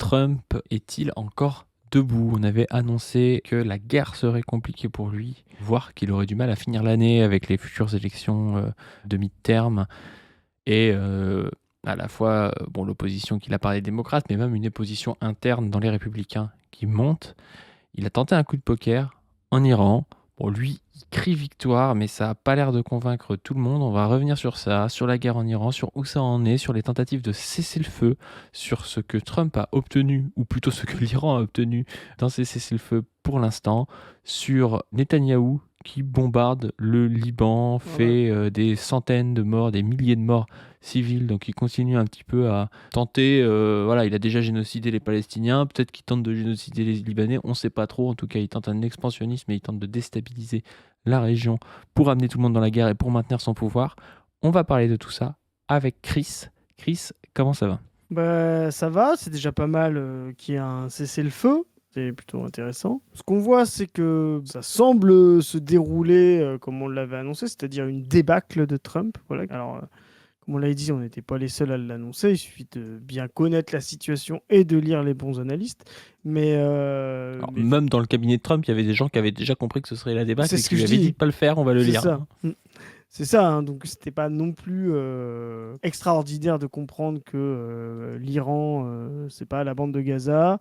Trump est-il encore debout? On avait annoncé que la guerre serait compliquée pour lui, voire qu'il aurait du mal à finir l'année avec les futures élections de mi-terme et à la fois l'opposition qu'il a par les démocrates, mais même une opposition interne dans les républicains qui monte. Il a tenté un coup de poker en Iran. Bon, lui, il crie victoire, mais ça n'a pas l'air de convaincre tout le monde. On va revenir sur ça, sur la guerre en Iran, sur où ça en est, sur les tentatives de cesser le feu, sur ce que Trump a obtenu, ou plutôt ce que l'Iran a obtenu dans ces cessez-le-feu pour l'instant, sur Netanyahou qui bombarde le Liban, fait des centaines de morts, des milliers de morts civils, donc il continue un petit peu à tenter, il a déjà génocidé les Palestiniens, peut-être qu'il tente de génocider les Libanais, on ne sait pas trop, en tout cas il tente un expansionnisme et il tente de déstabiliser la région pour amener tout le monde dans la guerre et pour maintenir son pouvoir. On va parler de tout ça avec Chris. Chris, comment ça va? Bah, ça va, c'est déjà pas mal qu'il y ait un cessez-le-feu. C'est plutôt intéressant. Ce qu'on voit, c'est que ça semble se dérouler comme on l'avait annoncé, c'est-à-dire une débâcle de Trump. Voilà. Alors, comme on l'avait dit, on n'était pas les seuls à l'annoncer. Il suffit de bien connaître la situation et de lire les bons analystes. Alors, même dans le cabinet de Trump, il y avait des gens qui avaient déjà compris que ce serait la débâcle c'est et ce qui que lui je avaient dis. dit de pas le faire, on va le C'est lire. ça. C'est ça, hein, donc c'était pas non plus extraordinaire de comprendre que l'Iran, c'est pas la bande de Gaza,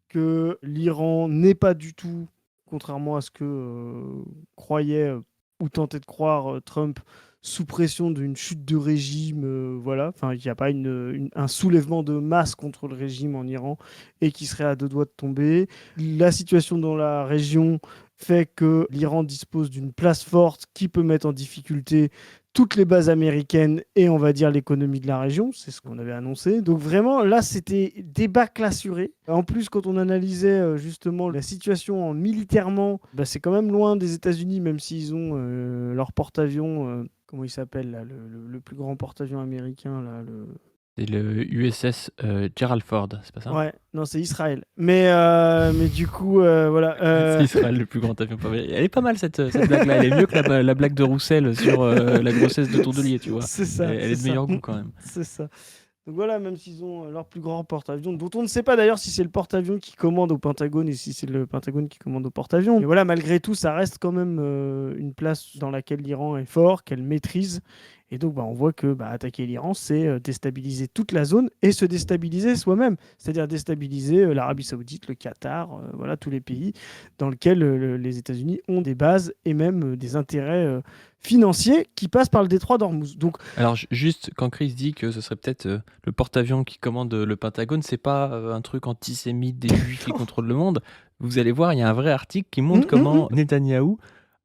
que l'Iran n'est pas du tout, contrairement à ce que croyait ou tentait de croire Trump, sous pression d'une chute de régime, voilà, enfin, il n'y a pas un soulèvement de masse contre le régime en Iran et qui serait à deux doigts de tomber. La situation dans la région fait que l'Iran dispose d'une place forte qui peut mettre en difficulté toutes les bases américaines et on va dire l'économie de la région, c'est ce qu'on avait annoncé. Donc vraiment, là, c'était débâcle assuré. En plus, quand on analysait justement la situation militairement, bah, c'est quand même loin des États-Unis, même s'ils ont leur porte-avions, comment il s'appelle là, le plus grand porte-avions américain là, C'est le USS Gerald Ford, c'est pas ça? Ouais, non, c'est Israël. Mais du coup, voilà. C'est Israël, le plus grand avion pas vrai. Elle est pas mal cette blague-là. Elle est mieux que la blague de Roussel sur la grossesse de Tourdelier, tu vois. C'est ça, Elle c'est est de ça. meilleur goût quand même. C'est ça. Donc voilà, même s'ils ont leur plus grand porte-avions, dont on ne sait pas d'ailleurs si c'est le porte-avions qui commande au Pentagone et si c'est le Pentagone qui commande au porte-avions. Mais voilà, malgré tout, ça reste quand même une place dans laquelle l'Iran est fort, qu'elle maîtrise. Et donc, on voit que attaquer l'Iran, c'est déstabiliser toute la zone et se déstabiliser soi-même. C'est-à-dire déstabiliser l'Arabie Saoudite, le Qatar, voilà, tous les pays dans lesquels les États-Unis ont des bases et même des intérêts financiers qui passent par le détroit d'Ormuz. Donc, Alors juste quand Chris dit que ce serait peut-être le porte-avions qui commande le Pentagone, c'est pas un truc antisémite des juifs qui contrôlent le monde. Vous allez voir, il y a un vrai article qui montre comment Netanyahou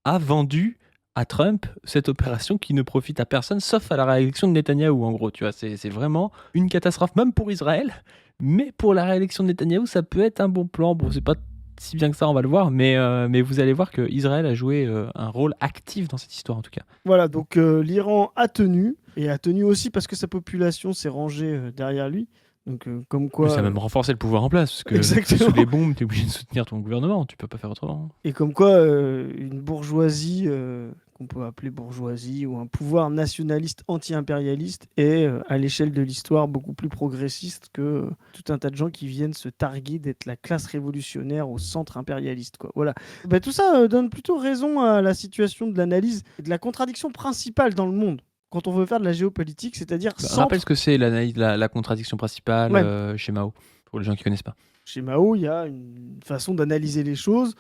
a vendu à Trump cette opération qui ne profite à personne sauf à la réélection de Netanyahou en gros, tu vois, c'est vraiment une catastrophe même pour Israël, mais pour la réélection de Netanyahou, ça peut être un bon plan. Bon, c'est pas si bien que ça, on va le voir, mais vous allez voir que Israël a joué un rôle actif dans cette histoire en tout cas. voilà, donc l'Iran a tenu, et a tenu aussi parce que sa population s'est rangée derrière lui. Donc, comme Oui, quoi. ça a même renforcé le pouvoir en place, parce que Exactement. sous les bombes, t'es obligé de soutenir ton gouvernement, tu peux pas faire autrement. Et comme quoi, une bourgeoisie, qu'on peut appeler bourgeoisie, ou un pouvoir nationaliste anti-impérialiste, est, à l'échelle de l'histoire, beaucoup plus progressiste que tout un tas de gens qui viennent se targuer d'être la classe révolutionnaire au centre impérialiste, quoi. Voilà. Tout ça donne plutôt raison à la situation de l'analyse et de la contradiction principale dans le monde quand on veut faire de la géopolitique, c'est-à-dire Rappelle ce centre. que c'est l'analyse, la contradiction principale Ouais. chez Mao, pour les gens qui connaissent pas. Chez Mao, il y a une façon d'analyser les choses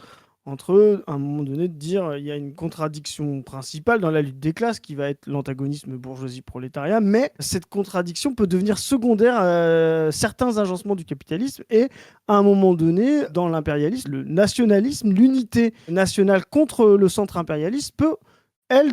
entre, à un moment donné, de dire il y a une contradiction principale dans la lutte des classes qui va être l'antagonisme bourgeoisie-prolétariat, mais cette contradiction peut devenir secondaire à certains agencements du capitalisme et, à un moment donné, dans l'impérialisme, le nationalisme, l'unité nationale contre le centre impérialiste peut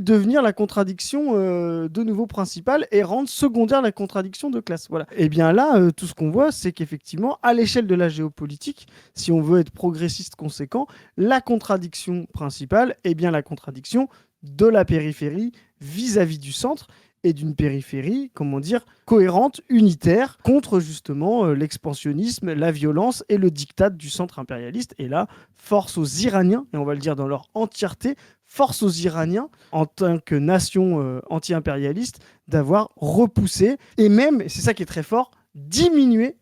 devenir la contradiction de nouveau principale et rendre secondaire la contradiction de classe. Voilà. Et bien là, tout ce qu'on voit, c'est qu'effectivement, à l'échelle de la géopolitique, si on veut être progressiste conséquent, la contradiction principale est bien la contradiction de la périphérie vis-à-vis du centre et d'une périphérie, comment dire, cohérente, unitaire, contre justement l'expansionnisme, la violence et le diktat du centre impérialiste. Et là, force aux Iraniens, et on va le dire dans leur entièreté, force aux Iraniens, en tant que nation anti-impérialiste, d'avoir repoussé, et même, et c'est ça qui est très fort, diminué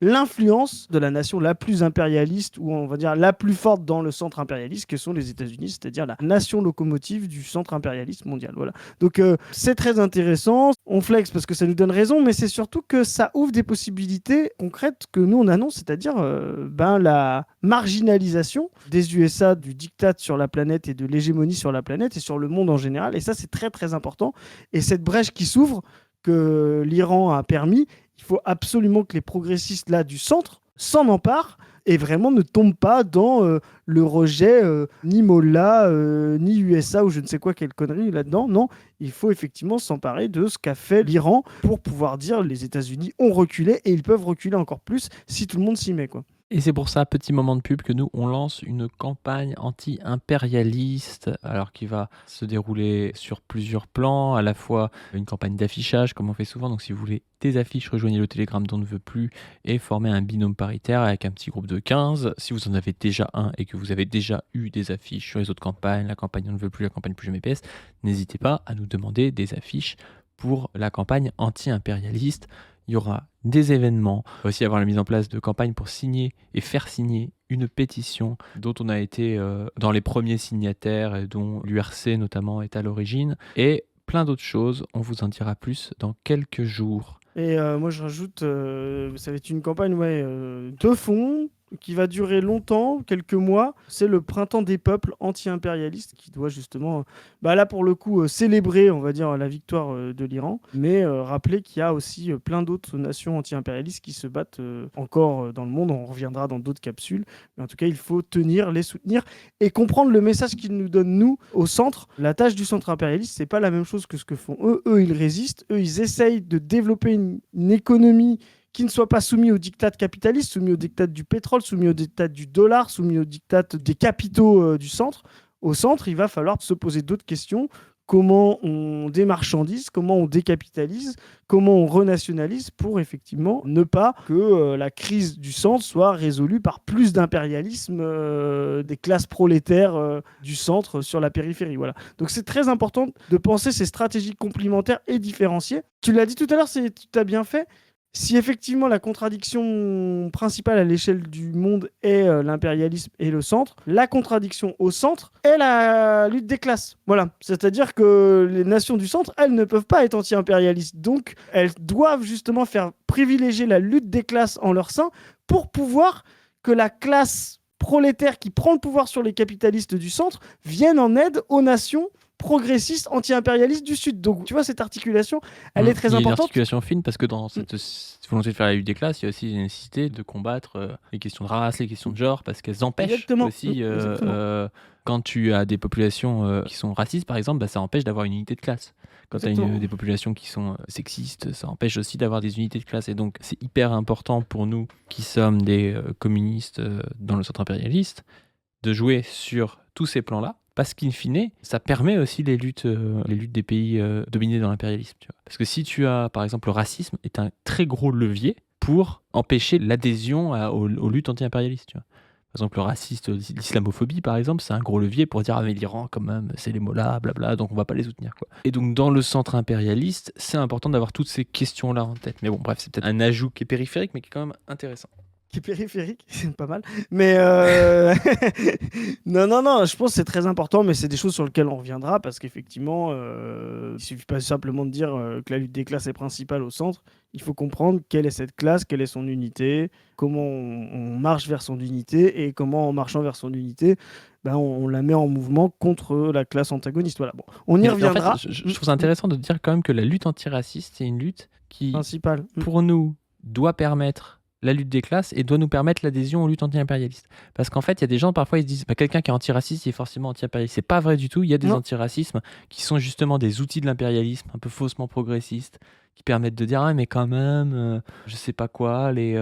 l'influence de la nation la plus impérialiste, ou on va dire la plus forte dans le centre impérialiste, que sont les États-Unis, c'est-à-dire la nation locomotive du centre impérialiste mondial. Voilà. Donc c'est très intéressant, on flex parce que ça nous donne raison, mais c'est surtout que ça ouvre des possibilités concrètes que nous on annonce, c'est-à-dire la marginalisation des USA, du diktat sur la planète et de l'hégémonie sur la planète et sur le monde en général. Et ça, c'est très très important. Et cette brèche qui s'ouvre, que l'Iran a permis, il faut absolument que les progressistes là du centre s'en emparent et vraiment ne tombent pas dans le rejet ni Mollah, ni USA ou je ne sais quoi, quelle connerie là-dedans. Non, il faut effectivement s'emparer de ce qu'a fait l'Iran pour pouvoir dire les États-Unis ont reculé et ils peuvent reculer encore plus si tout le monde s'y met, quoi. Et c'est pour ça, petit moment de pub, que nous, on lance une campagne anti-impérialiste, alors qui va se dérouler sur plusieurs plans, à la fois une campagne d'affichage, comme on fait souvent. Donc si vous voulez des affiches, rejoignez le Telegram d'On ne veut plus et formez un binôme paritaire avec un petit groupe de 15. Si vous en avez déjà un et que vous avez déjà eu des affiches sur les autres campagnes, la campagne On ne veut plus, la campagne Plus jamais PS, n'hésitez pas à nous demander des affiches pour la campagne anti-impérialiste. Il y aura des événements, il va aussi avoir la mise en place de campagnes pour signer et faire signer une pétition dont on a été dans les premiers signataires et dont l'URC notamment est à l'origine, et plein d'autres choses. On vous en dira plus dans quelques jours. Et moi je rajoute, ça va être une campagne de fond qui va durer longtemps, quelques mois. C'est le printemps des peuples anti-impérialistes qui doit justement, là pour le coup, célébrer, on va dire, la victoire de l'Iran, mais rappeler qu'il y a aussi plein d'autres nations anti-impérialistes qui se battent encore dans le monde. On reviendra dans d'autres capsules, mais en tout cas, il faut tenir, les soutenir et comprendre le message qu'ils nous donnent, nous, au centre. La tâche du centre impérialiste, c'est pas la même chose que ce que font eux. Eux, ils résistent. Eux, ils essayent de développer une économie qui ne soit pas soumis au diktat capitaliste, soumis au diktat du pétrole, soumis au diktat du dollar, soumis au diktat des capitaux du centre. Au centre, il va falloir se poser d'autres questions. Comment on démarchandise, comment on décapitalise, comment on renationalise pour effectivement ne pas que la crise du centre soit résolue par plus d'impérialisme des classes prolétaires du centre sur la périphérie. Voilà. Donc c'est très important de penser ces stratégies complémentaires et différenciées. Tu l'as dit tout à l'heure, tu as bien fait. Si effectivement la contradiction principale à l'échelle du monde est l'impérialisme et le centre, la contradiction au centre est la lutte des classes. Voilà. C'est-à-dire que les nations du centre, elles ne peuvent pas être anti-impérialistes. Donc, elles doivent justement faire privilégier la lutte des classes en leur sein pour pouvoir que la classe prolétaire qui prend le pouvoir sur les capitalistes du centre vienne en aide aux nations progressiste anti-impérialiste du Sud. Donc, tu vois, cette articulation, elle est très importante. Il y a une articulation fine parce que dans cette volonté de faire la lutte des classes, il y a aussi la nécessité de combattre les questions de race, les questions de genre, parce qu'elles empêchent aussi, quand tu as des populations qui sont racistes, par exemple, ça empêche d'avoir une unité de classe. Quand tu as des populations qui sont sexistes, ça empêche aussi d'avoir des unités de classe. Et donc, c'est hyper important pour nous, qui sommes des communistes dans le centre impérialiste, de jouer sur tous ces plans-là. Parce qu'in fine, ça permet aussi les luttes des pays dominés dans l'impérialisme. Tu vois. Parce que si tu as, par exemple, le racisme est un très gros levier pour empêcher l'adhésion aux luttes anti-impérialistes. Tu vois. Par exemple, le racisme, l'islamophobie, par exemple, c'est un gros levier pour dire « Ah mais l'Iran, quand même, c'est les mollahs, blabla, donc on va pas les soutenir. » quoi. Et donc, dans le centre impérialiste, c'est important d'avoir toutes ces questions-là en tête. Mais bon, bref, c'est peut-être un ajout qui est périphérique, mais qui est quand même intéressant. Qui est périphérique, c'est pas mal. Mais non, je pense que c'est très important, mais c'est des choses sur lesquelles on reviendra, parce qu'effectivement, il suffit pas simplement de dire que la lutte des classes est principale au centre. Il faut comprendre quelle est cette classe, quelle est son unité, comment on marche vers son unité, et comment, en marchant vers son unité, on la met en mouvement contre la classe antagoniste. Voilà. Bon, on y reviendra. En fait, je trouve ça intéressant de dire quand même que la lutte antiraciste, c'est une lutte qui, principale, pour nous, doit permettre la lutte des classes et doit nous permettre l'adhésion aux luttes anti-impérialistes. Parce qu'en fait, il y a des gens, parfois, ils se disent quelqu'un qui est antiraciste, il est forcément anti-impérialiste. C'est pas vrai du tout. Il y a des antiracismes qui sont justement des outils de l'impérialisme, un peu faussement progressistes, qui permettent de dire ah mais quand même je sais pas quoi, les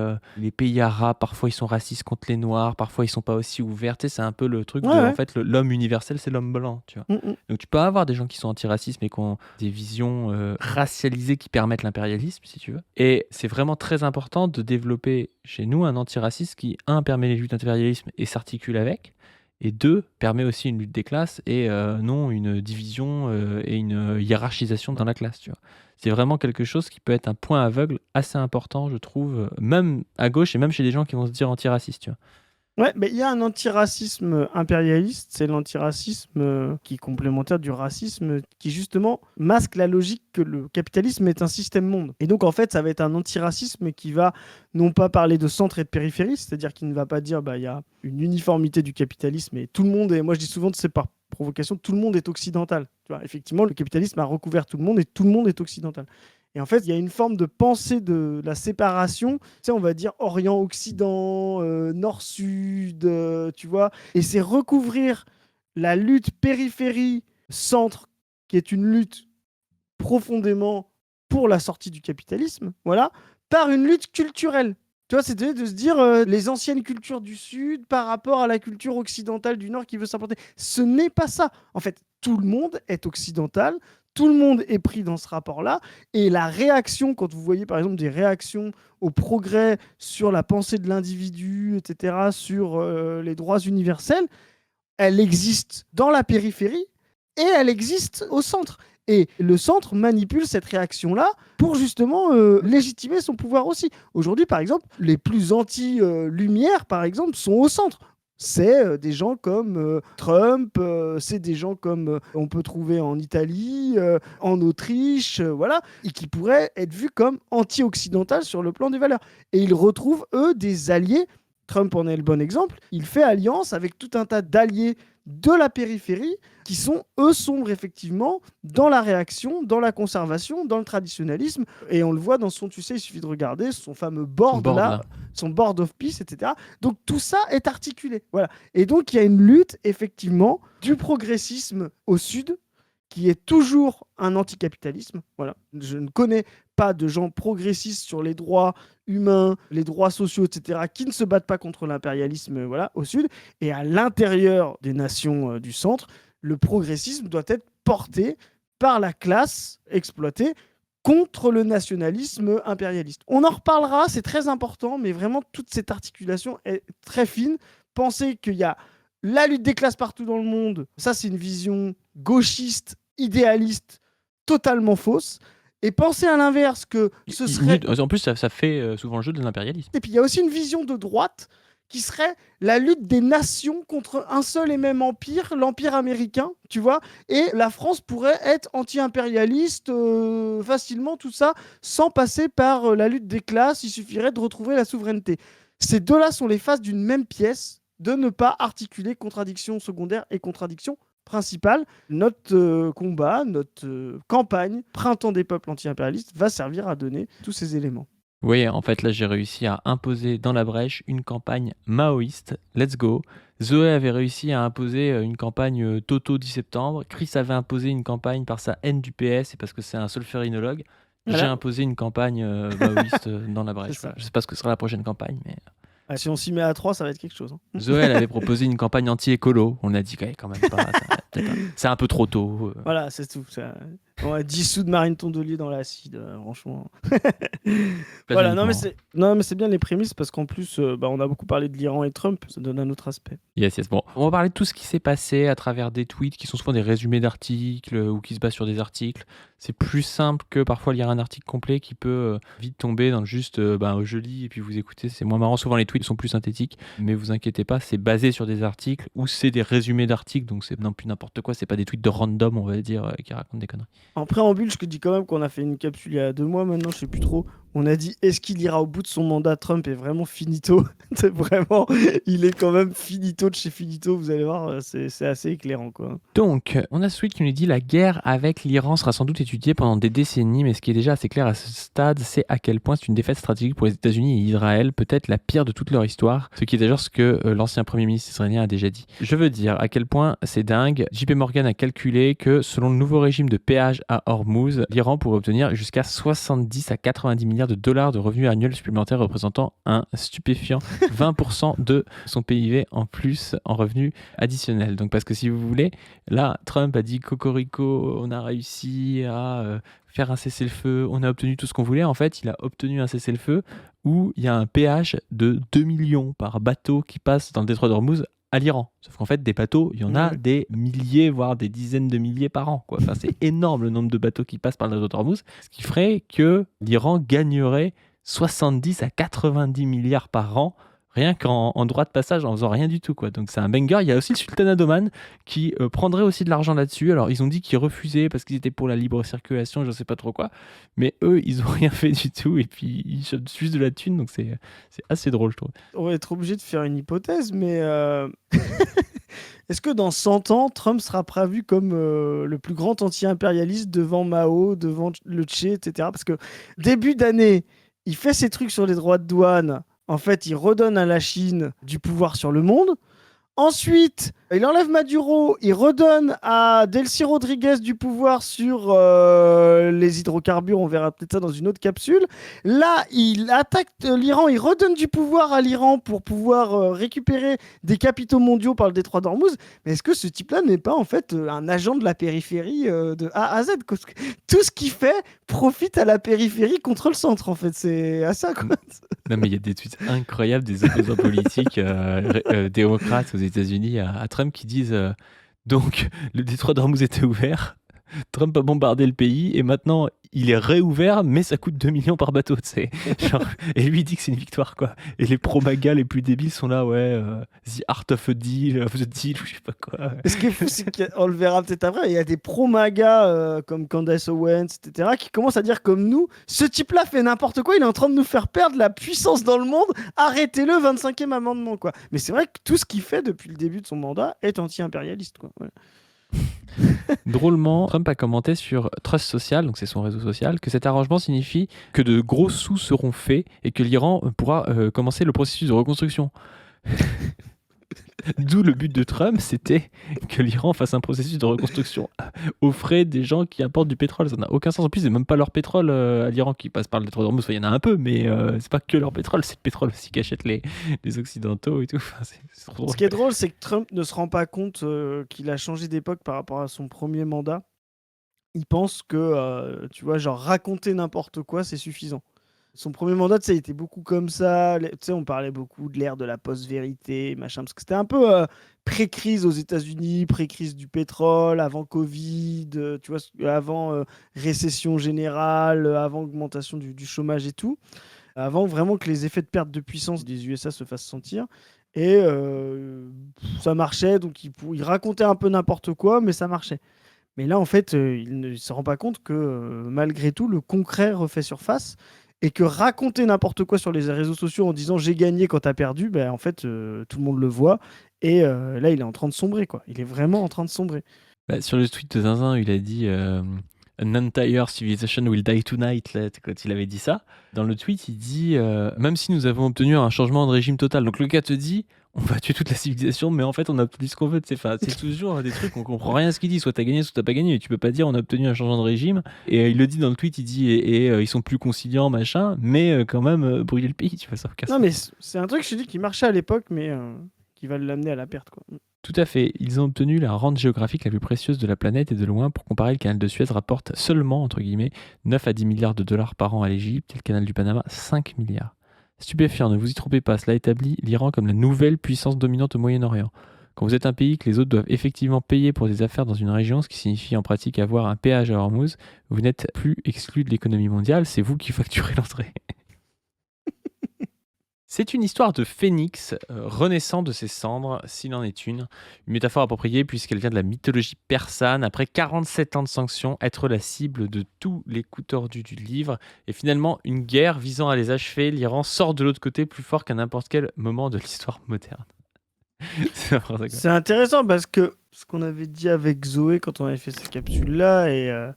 pays arabes parfois ils sont racistes contre les noirs, parfois ils sont pas aussi ouverts, tu sais, c'est un peu le truc en fait l'homme universel c'est l'homme blanc, tu vois. Donc tu peux avoir des gens qui sont antiracistes mais qui ont des visions racialisées qui permettent l'impérialisme si tu veux, et c'est vraiment très important de développer chez nous un antiracisme qui permet les luttes anti-impérialisme et s'articule avec, et 2, permet aussi une lutte des classes et non une division et une hiérarchisation dans la classe, tu vois. C'est vraiment quelque chose qui peut être un point aveugle assez important, je trouve, même à gauche et même chez des gens qui vont se dire antiracistes, tu vois. Ouais, mais il y a un antiracisme impérialiste, c'est l'antiracisme qui est complémentaire du racisme, qui justement masque la logique que le capitalisme est un système monde. Et donc en fait, ça va être un antiracisme qui va non pas parler de centre et de périphérie, c'est-à-dire qu'il ne va pas dire il y a une uniformité du capitalisme et tout le monde est, moi je dis souvent, c'est par provocation, tout le monde est occidental. Tu vois, effectivement, le capitalisme a recouvert tout le monde et tout le monde est occidental. Et en fait, il y a une forme de pensée de la séparation, tu sais, on va dire Orient-Occident, Nord-Sud, tu vois. Et c'est recouvrir la lutte périphérie-centre, qui est une lutte profondément pour la sortie du capitalisme, voilà, par une lutte culturelle. Tu vois, c'est de se dire les anciennes cultures du Sud par rapport à la culture occidentale du Nord qui veut s'implanter. Ce n'est pas ça. En fait, tout le monde est occidental, tout le monde est pris dans ce rapport-là, et la réaction, quand vous voyez par exemple des réactions au progrès sur la pensée de l'individu, etc., sur les droits universels, elle existe dans la périphérie et elle existe au centre. Et le centre manipule cette réaction-là pour justement légitimer son pouvoir aussi. Aujourd'hui, par exemple, les plus anti-lumière, par exemple, sont au centre. C'est des gens comme Trump, c'est des gens comme on peut trouver en Italie, en Autriche, voilà, et qui pourraient être vus comme anti-occidentales sur le plan des valeurs. Et ils retrouvent, eux, des alliés. Trump en est le bon exemple. Il fait alliance avec tout un tas d'alliés de la périphérie qui sont, eux, sombres effectivement dans la réaction, dans la conservation, dans le traditionnalisme. Et on le voit dans son, tu sais, il suffit de regarder son fameux board là, son board of peace, etc. Donc tout ça est articulé. Voilà. Et donc il y a une lutte effectivement du progressisme au sud qui est toujours un anticapitalisme. Voilà. Je ne connais pas de gens progressistes sur les droits humains, les droits sociaux, etc., qui ne se battent pas contre l'impérialisme voilà, au sud. Et à l'intérieur des nations du centre, le progressisme doit être porté par la classe exploitée contre le nationalisme impérialiste. On en reparlera, c'est très important, mais vraiment toute cette articulation est très fine. Pensez qu'il y a la lutte des classes partout dans le monde, ça c'est une vision gauchiste, idéaliste, totalement fausse. Et pensez à l'inverse que ce serait... En plus, ça fait souvent le jeu de l'impérialisme. Et puis il y a aussi une vision de droite qui serait la lutte des nations contre un seul et même empire, l'empire américain, tu vois. Et la France pourrait être anti-impérialiste facilement, tout ça, sans passer par la lutte des classes. Il suffirait de retrouver la souveraineté. Ces deux-là sont les faces d'une même pièce, de ne pas articuler contradiction secondaire et contradiction principale. Notre combat, notre campagne, Printemps des peuples anti-impérialistes, va servir à donner tous ces éléments. Vous voyez, en fait, là, j'ai réussi à imposer dans la brèche une campagne maoïste. Let's go. Zoé avait réussi à imposer une campagne Toto 10 septembre. Chris avait imposé une campagne par sa haine du PS et parce que c'est un solférinologue. Voilà. J'ai imposé une campagne maoïste dans la brèche. Voilà. Je ne sais pas ce que sera la prochaine campagne, mais... Ah, si on s'y met à 3, ça va être quelque chose. Hein. Zoé, elle avait proposé une campagne anti-écolo. On a dit quand même pas. C'est un peu trop tôt. Voilà, c'est tout. Ça... On a 10 sous de Marine Tondelier dans l'acide, franchement. Voilà, non mais c'est bien les prémices parce qu'en plus, on a beaucoup parlé de l'Iran et Trump, ça donne un autre aspect. Yes. Bon, on va parler de tout ce qui s'est passé à travers des tweets qui sont souvent des résumés d'articles ou qui se basent sur des articles. C'est plus simple que parfois lire un article complet qui peut vite tomber dans juste je lis et puis vous écoutez. C'est moins marrant. Souvent les tweets sont plus synthétiques, mais vous inquiétez pas, c'est basé sur des articles ou c'est des résumés d'articles, donc c'est non plus n'importe quoi. C'est pas des tweets de random, on va dire, qui racontent des conneries. En préambule, je te dis quand même qu'on a fait une capsule il y a 2 mois maintenant, je sais plus trop. On a dit, est-ce qu'il ira au bout de son mandat? Trump est vraiment finito. C'est vraiment, il est quand même finito de chez finito. Vous allez voir, c'est assez éclairant, quoi. Donc, on a Sweet qui nous dit la guerre avec l'Iran sera sans doute étudiée pendant des décennies, mais ce qui est déjà assez clair à ce stade, c'est à quel point c'est une défaite stratégique pour les États-Unis et Israël, peut-être la pire de toute leur histoire, ce qui est d'ailleurs ce que l'ancien premier ministre israélien a déjà dit. Je veux dire à quel point c'est dingue. JP Morgan a calculé que selon le nouveau régime de péage à Hormuz, l'Iran pourrait obtenir jusqu'à 70 à 90 milliards de dollars de revenus annuels supplémentaires, représentant un stupéfiant 20% de son PIB en plus en revenus additionnels. Donc parce que si vous voulez, là Trump a dit cocorico, on a réussi à faire un cessez-le-feu, on a obtenu tout ce qu'on voulait. En fait, il a obtenu un cessez-le-feu où il y a un péage de 2 millions par bateau qui passe dans le détroit d'Ormuz à l'Iran. Sauf qu'en fait, des bateaux, il y en a des milliers, voire des dizaines de milliers par an, quoi. Enfin, c'est énorme le nombre de bateaux qui passent par le détroit d'Ormuz, ce qui ferait que l'Iran gagnerait 70 à 90 milliards par an rien qu'en droit de passage, en faisant rien du tout, quoi. Donc c'est un banger. Il y a aussi le sultanat d'Oman qui prendrait aussi de l'argent là-dessus. Alors ils ont dit qu'ils refusaient parce qu'ils étaient pour la libre circulation, je sais pas trop quoi. Mais eux, ils ont rien fait du tout et puis ils chopent juste de la thune. Donc c'est assez drôle, je trouve. On va être obligé de faire une hypothèse, mais est-ce que dans 100 ans, Trump sera prévu comme le plus grand anti-impérialiste devant Mao, devant le Che, etc. Parce que début d'année, il fait ses trucs sur les droits de douane. En fait, il redonne à la Chine du pouvoir sur le monde. Ensuite, il enlève Maduro, il redonne à Delcy Rodriguez du pouvoir sur les hydrocarbures, on verra peut-être ça dans une autre capsule. Là, il attaque l'Iran, il redonne du pouvoir à l'Iran pour pouvoir récupérer des capitaux mondiaux par le détroit d'Ormuz. Mais est-ce que ce type-là n'est pas en fait un agent de la périphérie de A à Z? Tout ce qu'il fait profite à la périphérie contre le centre, en fait. C'est à ça, quoi. Non, mais il y a des tweets incroyables des opposants politiques démocrates aux États-Unis à Trump qui disent donc le détroit d'Ormuz était ouvert, Trump a bombardé le pays et maintenant il est réouvert, mais ça coûte 2 millions par bateau, tu sais. Genre, et lui il dit que c'est une victoire, quoi. Et les pro-MAGA les plus débiles sont là, ouais, the art of a deal, of the deal, ou je sais pas quoi. Ce qui est fou, c'est qu'on le verra peut-être après, il y a des pro-MAGA comme Candace Owens, etc., qui commencent à dire comme nous, ce type-là fait n'importe quoi, il est en train de nous faire perdre la puissance dans le monde, arrêtez-le, 25e amendement, quoi. Mais c'est vrai que tout ce qu'il fait depuis le début de son mandat est anti-impérialiste, quoi. Ouais. Drôlement, Trump a commenté sur Trust Social, donc c'est son réseau social, que cet arrangement signifie que de gros sous seront faits et que l'Iran pourra commencer le processus de reconstruction. D'où le but de Trump, c'était que l'Iran fasse un processus de reconstruction aux frais des gens qui apportent du pétrole. Ça n'a aucun sens. En plus, c'est même pas leur pétrole à l'Iran qui passe par le détroit d'Ormuz. Enfin, il y en a un peu, mais c'est pas que leur pétrole, c'est le pétrole aussi qu'achètent les Occidentaux et tout. Enfin, c'est trop drôle. Ce qui est drôle, c'est que Trump ne se rend pas compte qu'il a changé d'époque par rapport à son premier mandat. Il pense que, tu vois, genre raconter n'importe quoi, c'est suffisant. Son premier mandat, tu sais, il était beaucoup comme ça. Tu sais, on parlait beaucoup de l'ère de la post-vérité, machin, parce que c'était un peu pré-crise aux États-Unis, pré-crise du pétrole, avant Covid, tu vois, avant récession générale, avant augmentation du chômage et tout. Avant vraiment que les effets de perte de puissance des USA se fassent sentir. Et ça marchait, donc il racontait un peu n'importe quoi, mais ça marchait. Mais là, en fait, il ne se rend pas compte que malgré tout, le concret refait surface et que raconter n'importe quoi sur les réseaux sociaux en disant j'ai gagné quand t'as perdu, ben, en fait, tout le monde le voit. Et là, il est en train de sombrer, quoi. Il est vraiment en train de sombrer. Bah, sur le tweet de Zinzin, il a dit An entire civilization will die tonight, là, quand il avait dit ça. Dans le tweet, il dit même si nous avons obtenu un changement de régime total. Donc le gars te dit on va tuer toute la civilisation, mais en fait, on a obtenu ce qu'on veut. C'est toujours des trucs, on comprend rien à ce qu'il dit. Soit t'as gagné, soit t'as pas gagné. Et tu peux pas dire on a obtenu un changement de régime. Et il le dit dans le tweet, il dit ils sont plus conciliants, machin, mais quand même, brûler le pays, tu vois ça. Non, mais c'est un truc, je te dis, qui marchait à l'époque, mais qui va l'amener à la perte, quoi. Tout à fait. Ils ont obtenu la rente géographique la plus précieuse de la planète et de loin. Pour comparer, le canal de Suez rapporte seulement, entre guillemets, 9 à 10 milliards de dollars par an à l'Égypte et le canal du Panama, 5 milliards. Stupéfiant, ne vous y trompez pas, cela établit l'Iran comme la nouvelle puissance dominante au Moyen-Orient. Quand vous êtes un pays que les autres doivent effectivement payer pour des affaires dans une région, ce qui signifie en pratique avoir un péage à Hormuz, vous n'êtes plus exclu de l'économie mondiale, c'est vous qui facturez l'entrée. C'est une histoire de phénix renaissant de ses cendres, s'il en est une. Une métaphore appropriée puisqu'elle vient de la mythologie persane. Après 47 ans de sanctions, être la cible de tous les coups tordus du livre. Et finalement, une guerre visant à les achever, l'Iran sort de l'autre côté plus fort qu'à n'importe quel moment de l'histoire moderne. C'est intéressant parce que ce qu'on avait dit avec Zoé quand on avait fait cette capsule-là et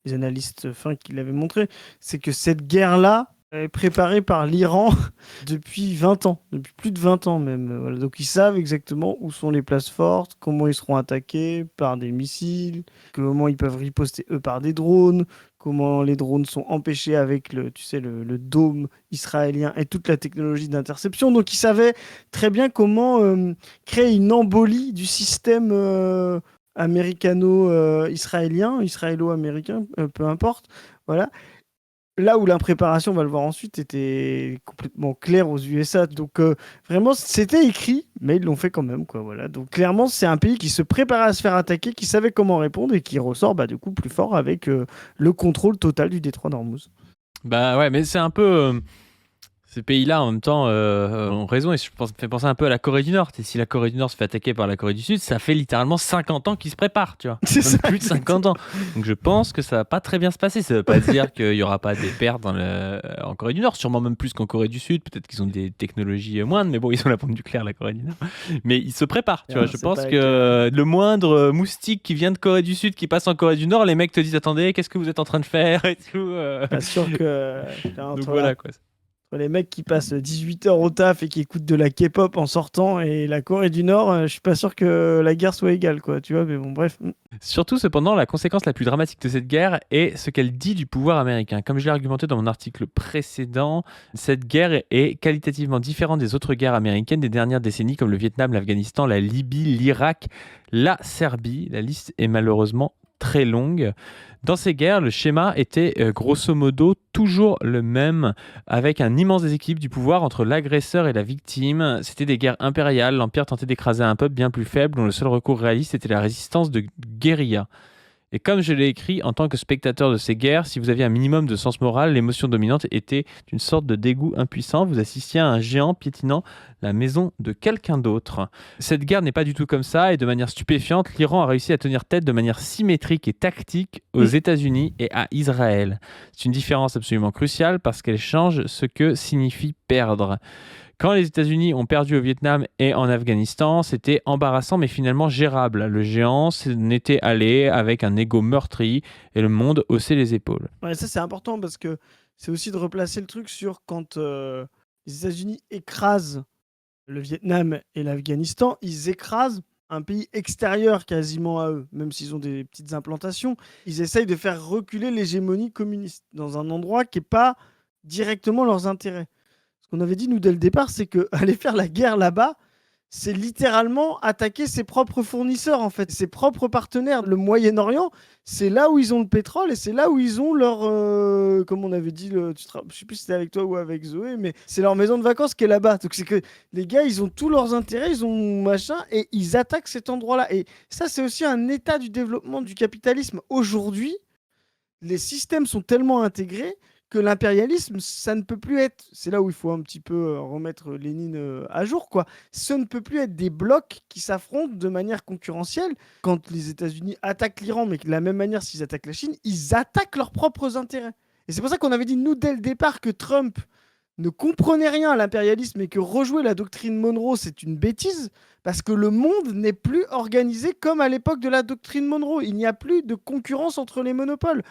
les analystes fins qui l'avaient montré, c'est que cette guerre-là est préparée par l'Iran depuis 20 ans, depuis plus de 20 ans même. Voilà. Donc ils savent exactement où sont les places fortes, comment ils seront attaqués par des missiles, comment ils peuvent riposter eux par des drones, comment les drones sont empêchés avec le dôme israélien et toute la technologie d'interception. Donc ils savaient très bien comment créer une embolie du système américano-israélien, israélo-américain, peu importe. Voilà. Là où l'impréparation, on va le voir ensuite, était complètement claire aux USA. Donc vraiment, c'était écrit, mais ils l'ont fait quand même, quoi. Voilà. Donc clairement, c'est un pays qui se préparait à se faire attaquer, qui savait comment répondre et qui ressort du coup plus fort avec le contrôle total du détroit d'Ormuz. Bah ouais, mais c'est un peu. Ces pays-là, en même temps, ont raison, et je pense, ça me fait penser un peu à la Corée du Nord. Et si la Corée du Nord se fait attaquer par la Corée du Sud, ça fait littéralement 50 ans qu'ils se préparent, tu vois. C'est Même ça, plus de 50 ans. Donc je pense que ça va pas très bien se passer. Ça veut pas dire qu'il y aura pas des pertes en Corée du Nord, sûrement même plus qu'en Corée du Sud. Peut-être qu'ils ont des technologies moindres, mais bon, ils ont la bombe nucléaire, la Corée du Nord. Mais ils se préparent, tu vois. Je c'est pense pas que le moindre moustique qui vient de Corée du Sud, qui passe en Corée du Nord, les mecs te disent attendez, qu'est-ce que vous êtes en train de faire et tout. pas sûr que Donc voilà quoi. les mecs qui passent 18 heures au taf et qui écoutent de la K-pop en sortant et la Corée du Nord, je suis pas sûr que la guerre soit égale, quoi, tu vois, mais bon, bref. Surtout, cependant, la conséquence la plus dramatique de cette guerre est ce qu'elle dit du pouvoir américain. Comme je l'ai argumenté dans mon article précédent, cette guerre est qualitativement différente des autres guerres américaines des dernières décennies, comme le Vietnam, l'Afghanistan, la Libye, l'Irak, la Serbie. La liste est malheureusement très longue. Dans ces guerres, le schéma était grosso modo toujours le même, avec un immense déséquilibre du pouvoir entre l'agresseur et la victime. C'était des guerres impériales, l'Empire tentait d'écraser un peuple bien plus faible dont le seul recours réaliste était la résistance de guérilla. Et comme je l'ai écrit, en tant que spectateur de ces guerres, si vous aviez un minimum de sens moral, l'émotion dominante était une sorte de dégoût impuissant. Vous assistiez à un géant piétinant la maison de quelqu'un d'autre. Cette guerre n'est pas du tout comme ça, et de manière stupéfiante, l'Iran a réussi à tenir tête de manière symétrique et tactique aux États-Unis et à Israël. C'est une différence absolument cruciale parce qu'elle change ce que signifie perdre. Quand les États-Unis ont perdu au Vietnam et en Afghanistan, c'était embarrassant mais finalement gérable. Le géant n'était allé avec un ego meurtri et le monde haussait les épaules. Ouais, ça c'est important parce que c'est aussi de replacer le truc sur quand les États-Unis écrasent le Vietnam et l'Afghanistan, ils écrasent un pays extérieur quasiment à eux, même s'ils ont des petites implantations. Ils essayent de faire reculer l'hégémonie communiste dans un endroit qui n'est pas directement leurs intérêts. Ce qu'on avait dit, nous, dès le départ, c'est qu'aller faire la guerre là-bas, c'est littéralement attaquer ses propres fournisseurs, en fait, ses propres partenaires. Le Moyen-Orient, c'est là où ils ont le pétrole et c'est là où ils ont leur... comme on avait dit, je sais plus si c'était avec toi ou avec Zoé, mais c'est leur maison de vacances qui est là-bas. Donc c'est que les gars, ils ont tous leurs intérêts, ils ont machin, et ils attaquent cet endroit-là. Et ça, c'est aussi un état du développement du capitalisme. Aujourd'hui, les systèmes sont tellement intégrés que l'impérialisme, ça ne peut plus être... C'est là où il faut un petit peu remettre Lénine à jour, quoi. Ce ne peut plus être des blocs qui s'affrontent de manière concurrentielle. Quand les États-Unis attaquent l'Iran, mais de la même manière s'ils attaquent la Chine, ils attaquent leurs propres intérêts. Et c'est pour ça qu'on avait dit, nous, dès le départ, que Trump ne comprenait rien à l'impérialisme et que rejouer la doctrine Monroe, c'est une bêtise, parce que le monde n'est plus organisé comme à l'époque de la doctrine Monroe. Il n'y a plus de concurrence entre les monopoles.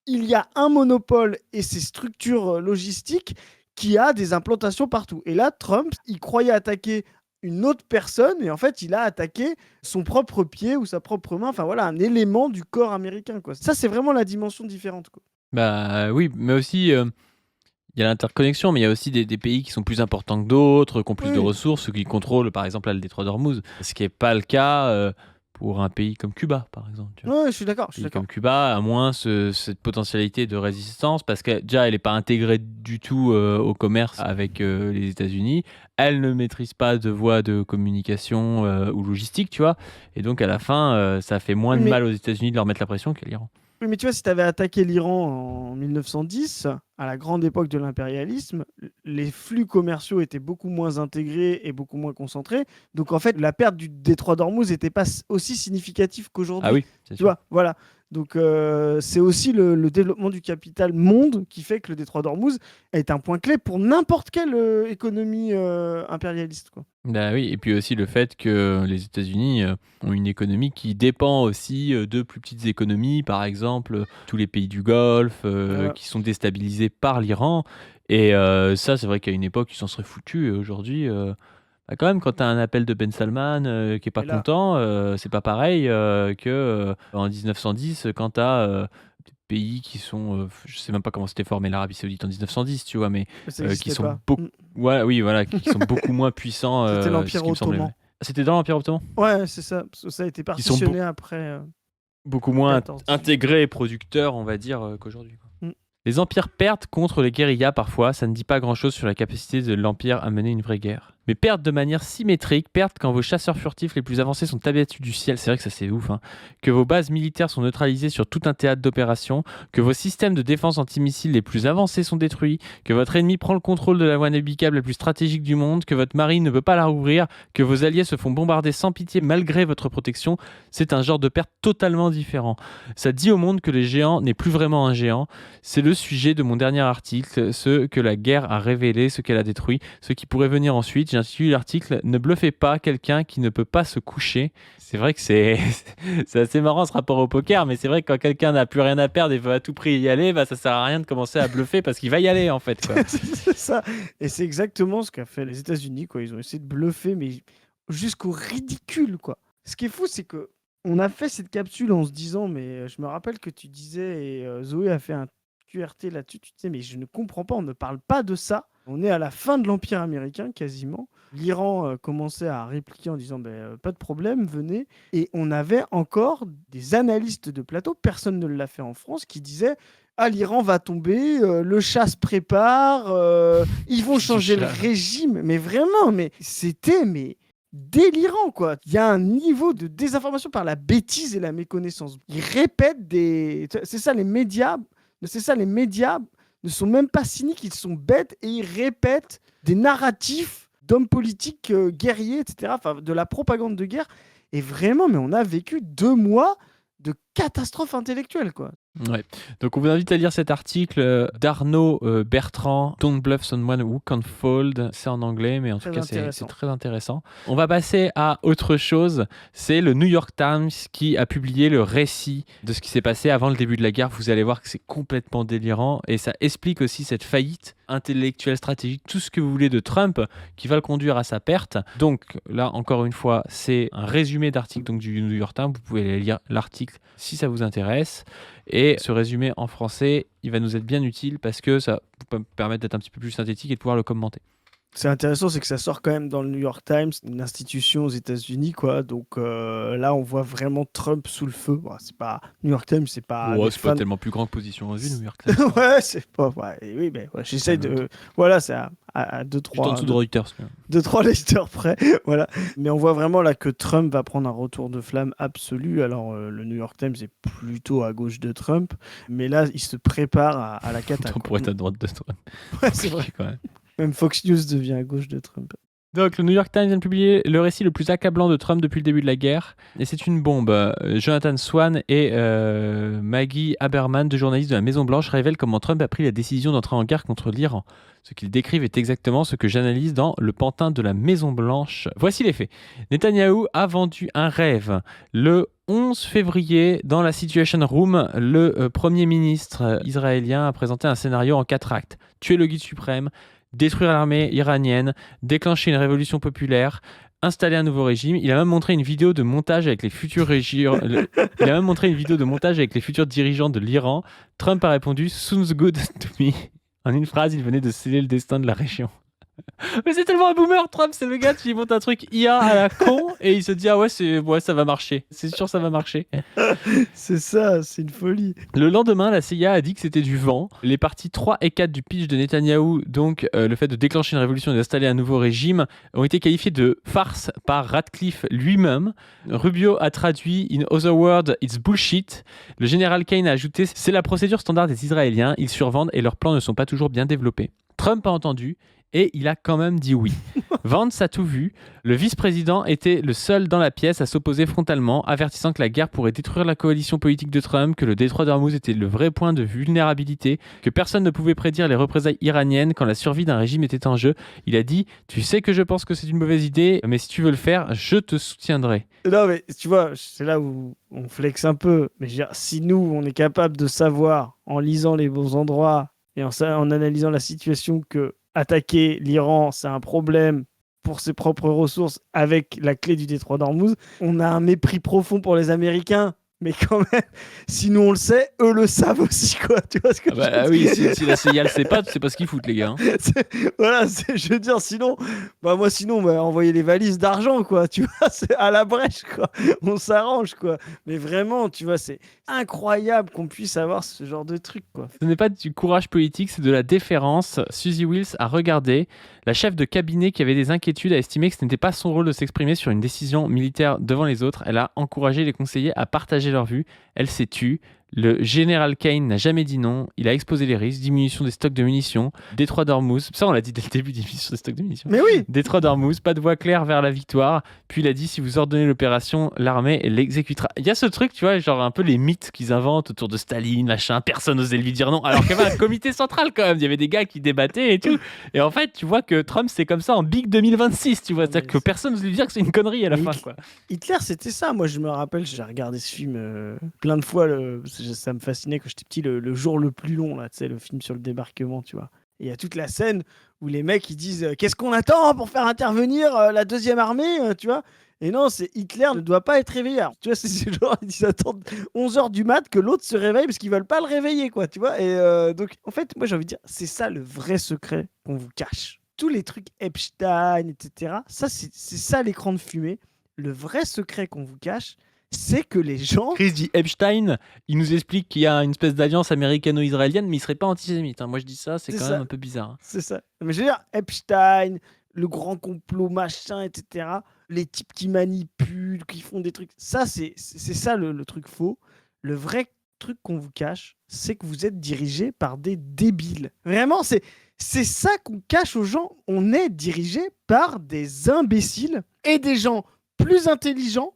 Il y a un monopole et ses structures logistiques qui a des implantations partout. Et là, Trump, il croyait attaquer une autre personne et en fait, il a attaqué son propre pied ou sa propre main. Enfin voilà, un élément du corps américain, quoi. Ça, c'est vraiment la dimension différente, quoi. Bah oui, mais aussi il y a l'interconnexion, mais il y a aussi des pays qui sont plus importants que d'autres, qui ont plus de Oui. ressources, qui contrôlent par exemple là, le détroit d'Ormuz, ce qui n'est pas le cas pour un pays comme Cuba par exemple. Tu vois. Ouais, je suis d'accord. Un pays comme Cuba a moins cette potentialité de résistance parce que déjà elle n'est pas intégrée du tout au commerce avec les États-Unis, elle ne maîtrise pas de voies de communication ou logistique, tu vois, et donc à la fin ça fait moins de mal aux États-Unis de leur mettre la pression qu'à l'Iran. Oui, mais tu vois, si tu avais attaqué l'Iran en 1910, à la grande époque de l'impérialisme, les flux commerciaux étaient beaucoup moins intégrés et beaucoup moins concentrés. Donc en fait, la perte du détroit d'Ormuz n'était pas aussi significative qu'aujourd'hui. Ah oui, c'est sûr. Tu vois, voilà. Donc c'est aussi le développement du capital monde qui fait que le détroit d'Ormuz est un point clé pour n'importe quelle économie impérialiste, quoi. Bah oui, et puis aussi le fait que les États-Unis ont une économie qui dépend aussi de plus petites économies, par exemple tous les pays du Golfe qui sont déstabilisés par l'Iran. Et ça, c'est vrai qu'à une époque, ils s'en seraient foutus. Et aujourd'hui, bah quand même, quand tu as un appel de Ben Salman qui est pas content, c'est pas pareil que en 1910, quand tu as des pays qui sont, je sais même pas comment s'était formé l'Arabie Saoudite en 1910, tu vois, mais qui sont beaucoup, voilà, qui sont beaucoup moins puissants. C'était l'Empire ottoman. C'était dans l'Empire ottoman. Ouais, c'est ça. Parce que ça a été partitionné après. Beaucoup moins intégrés et producteurs, on va dire, qu'aujourd'hui. Les empires perdent contre les guérillas parfois, ça ne dit pas grand-chose sur la capacité de l'empire à mener une vraie guerre. Mais perdent de manière symétrique, perdent quand vos chasseurs furtifs les plus avancés sont abattus du ciel, c'est vrai que ça c'est ouf, hein. Que vos bases militaires sont neutralisées sur tout un théâtre d'opération, que vos systèmes de défense antimissiles les plus avancés sont détruits, que votre ennemi prend le contrôle de la voie navigable la plus stratégique du monde, que votre marine ne peut pas la rouvrir, que vos alliés se font bombarder sans pitié malgré votre protection, c'est un genre de perte totalement différent. Ça dit au monde que les géants n'est plus vraiment un géant. C'est le sujet de mon dernier article, ce que la guerre a révélé, ce qu'elle a détruit, ce qui pourrait venir ensuite. J'intitule l'article « Ne bluffez pas quelqu'un qui ne peut pas se coucher ». C'est vrai que c'est assez marrant ce rapport au poker, mais c'est vrai que quand quelqu'un n'a plus rien à perdre et veut à tout prix y aller, bah, ça sert à rien de commencer à bluffer parce qu'il va y aller en fait, quoi. C'est ça. Et c'est exactement ce qu'a fait les États-Unis, quoi. Ils ont essayé de bluffer, mais jusqu'au ridicule, quoi. Ce qui est fou, c'est que on a fait cette capsule en se disant, mais je me rappelle que tu disais, et Zoé a fait un QRT là-dessus, tu disais, mais je ne comprends pas, on ne parle pas de ça. On est à la fin de l'Empire américain, quasiment. L'Iran commençait à répliquer en disant, pas de problème, venez. Et on avait encore des analystes de plateau, personne ne l'a fait en France, qui disaient, ah, l'Iran va tomber, le chat se prépare, ils vont changer le régime. Mais vraiment, mais c'était délirant, quoi. Il y a un niveau de désinformation par la bêtise et la méconnaissance. Ils répètent des... C'est ça, les médias ne sont même pas cyniques, ils sont bêtes et ils répètent des narratifs d'hommes politiques guerriers, etc. Enfin, de la propagande de guerre. Et vraiment, mais on a vécu 2 mois de catastrophe intellectuelle, quoi. Ouais. Donc on vous invite à lire cet article d'Arnaud Bertrand, Don't Bluff Someone Who Can't Fold. C'est en anglais, mais en tout cas c'est très intéressant. On va passer à autre chose. C'est le New York Times qui a publié le récit de ce qui s'est passé avant le début de la guerre. Vous allez voir que c'est complètement délirant et ça explique aussi cette faillite intellectuelle, stratégique, tout ce que vous voulez de Trump qui va le conduire à sa perte. Donc là, encore une fois, c'est un résumé d'article donc, du New York Times. Vous pouvez aller lire l'article si ça vous intéresse. Et ce résumé en français, il va nous être bien utile parce que ça peut me permettre d'être un petit peu plus synthétique et de pouvoir le commenter. C'est intéressant, c'est que ça sort quand même dans le New York Times, une institution aux États-Unis, quoi. Donc là, on voit vraiment Trump sous le feu. Bon, c'est pas New York Times, c'est pas. Ouais, c'est pas tellement plus grand que Position en vue, New York Times. Ouais, c'est pas. Ouais, oui, mais ouais, j'essaie de. Voilà, c'est à 2-3. Juste en dessous de Reuters. 2-3 lecteurs près, voilà. Mais on voit vraiment là que Trump va prendre un retour de flamme absolu. Alors le New York Times est plutôt à gauche de Trump, mais là, il se prépare à la cata. On pourrait être à droite de Trump. Ouais, c'est vrai quand même. Même Fox News devient à gauche de Trump. Donc, le New York Times vient de publier le récit le plus accablant de Trump depuis le début de la guerre. Et c'est une bombe. Jonathan Swan et Maggie Haberman, deux journalistes de la Maison-Blanche, révèlent comment Trump a pris la décision d'entrer en guerre contre l'Iran. Ce qu'ils décrivent est exactement ce que j'analyse dans Le Pantin de la Maison-Blanche. Voici les faits. Netanyahou a vendu un rêve. Le 11 février, dans la Situation Room, le Premier ministre israélien a présenté un scénario en 4 actes. Tuer le guide suprême, détruire l'armée iranienne, déclencher une révolution populaire, installer un nouveau régime. Il a même montré une vidéo de montage avec les futurs dirigeants de l'Iran. Trump a répondu « Sounds good to me ». En une phrase, il venait de sceller le destin de la région. Mais c'est tellement un boomer, Trump, c'est le gars qui monte un truc IA à la con et il se dit ah ouais, ça va marcher, c'est sûr ça va marcher. C'est ça, c'est une folie. Le lendemain, la CIA a dit que c'était du vent. Les parties 3 et 4 du pitch de Netanyahou, donc le fait de déclencher une révolution et d'installer un nouveau régime, ont été qualifiés de farce par Radcliffe lui-même. Rubio a traduit In other words, it's bullshit. Le général Kane a ajouté c'est la procédure standard des Israéliens, ils survendent et leurs plans ne sont pas toujours bien développés. Trump a entendu. Et il a quand même dit oui. Vance a tout vu. Le vice-président était le seul dans la pièce à s'opposer frontalement, avertissant que la guerre pourrait détruire la coalition politique de Trump, que le détroit d'Ormuz était le vrai point de vulnérabilité, que personne ne pouvait prédire les représailles iraniennes quand la survie d'un régime était en jeu. Il a dit « Tu sais que je pense que c'est une mauvaise idée, mais si tu veux le faire, je te soutiendrai. » Non, mais tu vois, c'est là où on flexe un peu. Mais je veux dire, si nous, on est capable de savoir, en lisant les bons endroits et en analysant la situation, que attaquer l'Iran, c'est un problème pour ses propres ressources avec la clé du détroit d'Ormuz. On a un mépris profond pour les Américains, Mais quand même, si nous on le sait, eux le savent aussi, quoi. Tu vois ce que Ah je veux bah dire? oui, si la CIA le sait pas, tu sais pas ce qu'ils foutent, les gars. Hein. Voilà, je veux dire, sinon, moi, sinon, envoyer les valises d'argent, quoi. Tu vois, c'est à la brèche, quoi. On s'arrange, quoi. Mais vraiment, tu vois, c'est incroyable qu'on puisse avoir ce genre de truc, quoi. Ce n'est pas du courage politique, c'est de la déférence. Suzy Wills a regardé. La chef de cabinet qui avait des inquiétudes a estimé que ce n'était pas son rôle de s'exprimer sur une décision militaire devant les autres. Elle a encouragé les conseillers à partager leur vue. Elle s'est tue. Le général Kane n'a jamais dit non. Il a exposé les risques, diminution des stocks de munitions, détroit d'Ormuz. Ça, on l'a dit dès le début, diminution des stocks de munitions. Mais oui, Détroit d'Ormuz, pas de voie claire vers la victoire. Puis il a dit si vous ordonnez l'opération, l'armée l'exécutera. Il y a ce truc, tu vois, genre un peu les mythes qu'ils inventent autour de Staline, machin. Personne n'osait lui dire non. Alors qu'il y avait un comité central quand même. Il y avait des gars qui débattaient et tout. Et en fait, tu vois que Trump, c'est comme ça en Big 2026. Tu vois, c'est-à-dire que personne n'ose lui dire que c'est une connerie à la Mais fin, quoi. Hitler, c'était ça. Moi, je me rappelle, j'ai regardé ce film plein de fois. Ça me fascinait quand j'étais petit, le jour le plus long, là, tu sais, le film sur le débarquement, tu vois. Et il y a toute la scène où les mecs, ils disent qu'est-ce qu'on attend pour faire intervenir la deuxième armée, tu vois. Et non, c'est Hitler ne doit pas être réveillé. Alors, tu vois, c'est genre, ils attendent 11h du mat que l'autre se réveille parce qu'ils veulent pas le réveiller, quoi, tu vois. Et donc, en fait, moi, j'ai envie de dire, c'est ça le vrai secret qu'on vous cache. Tous les trucs Epstein, etc., ça, c'est ça l'écran de fumée. Le vrai secret qu'on vous cache, c'est que les gens... Chris dit Epstein, il nous explique qu'il y a une espèce d'alliance américano-israélienne, mais il serait pas antisémite. Hein. Moi, je dis ça, c'est quand même un peu bizarre. Hein. C'est ça. Mais je veux dire, Epstein, le grand complot, machin, etc., les types qui manipulent, qui font des trucs, ça, c'est ça le truc faux. Le vrai truc qu'on vous cache, c'est que vous êtes dirigé par des débiles. Vraiment, c'est ça qu'on cache aux gens. On est dirigé par des imbéciles et des gens plus intelligents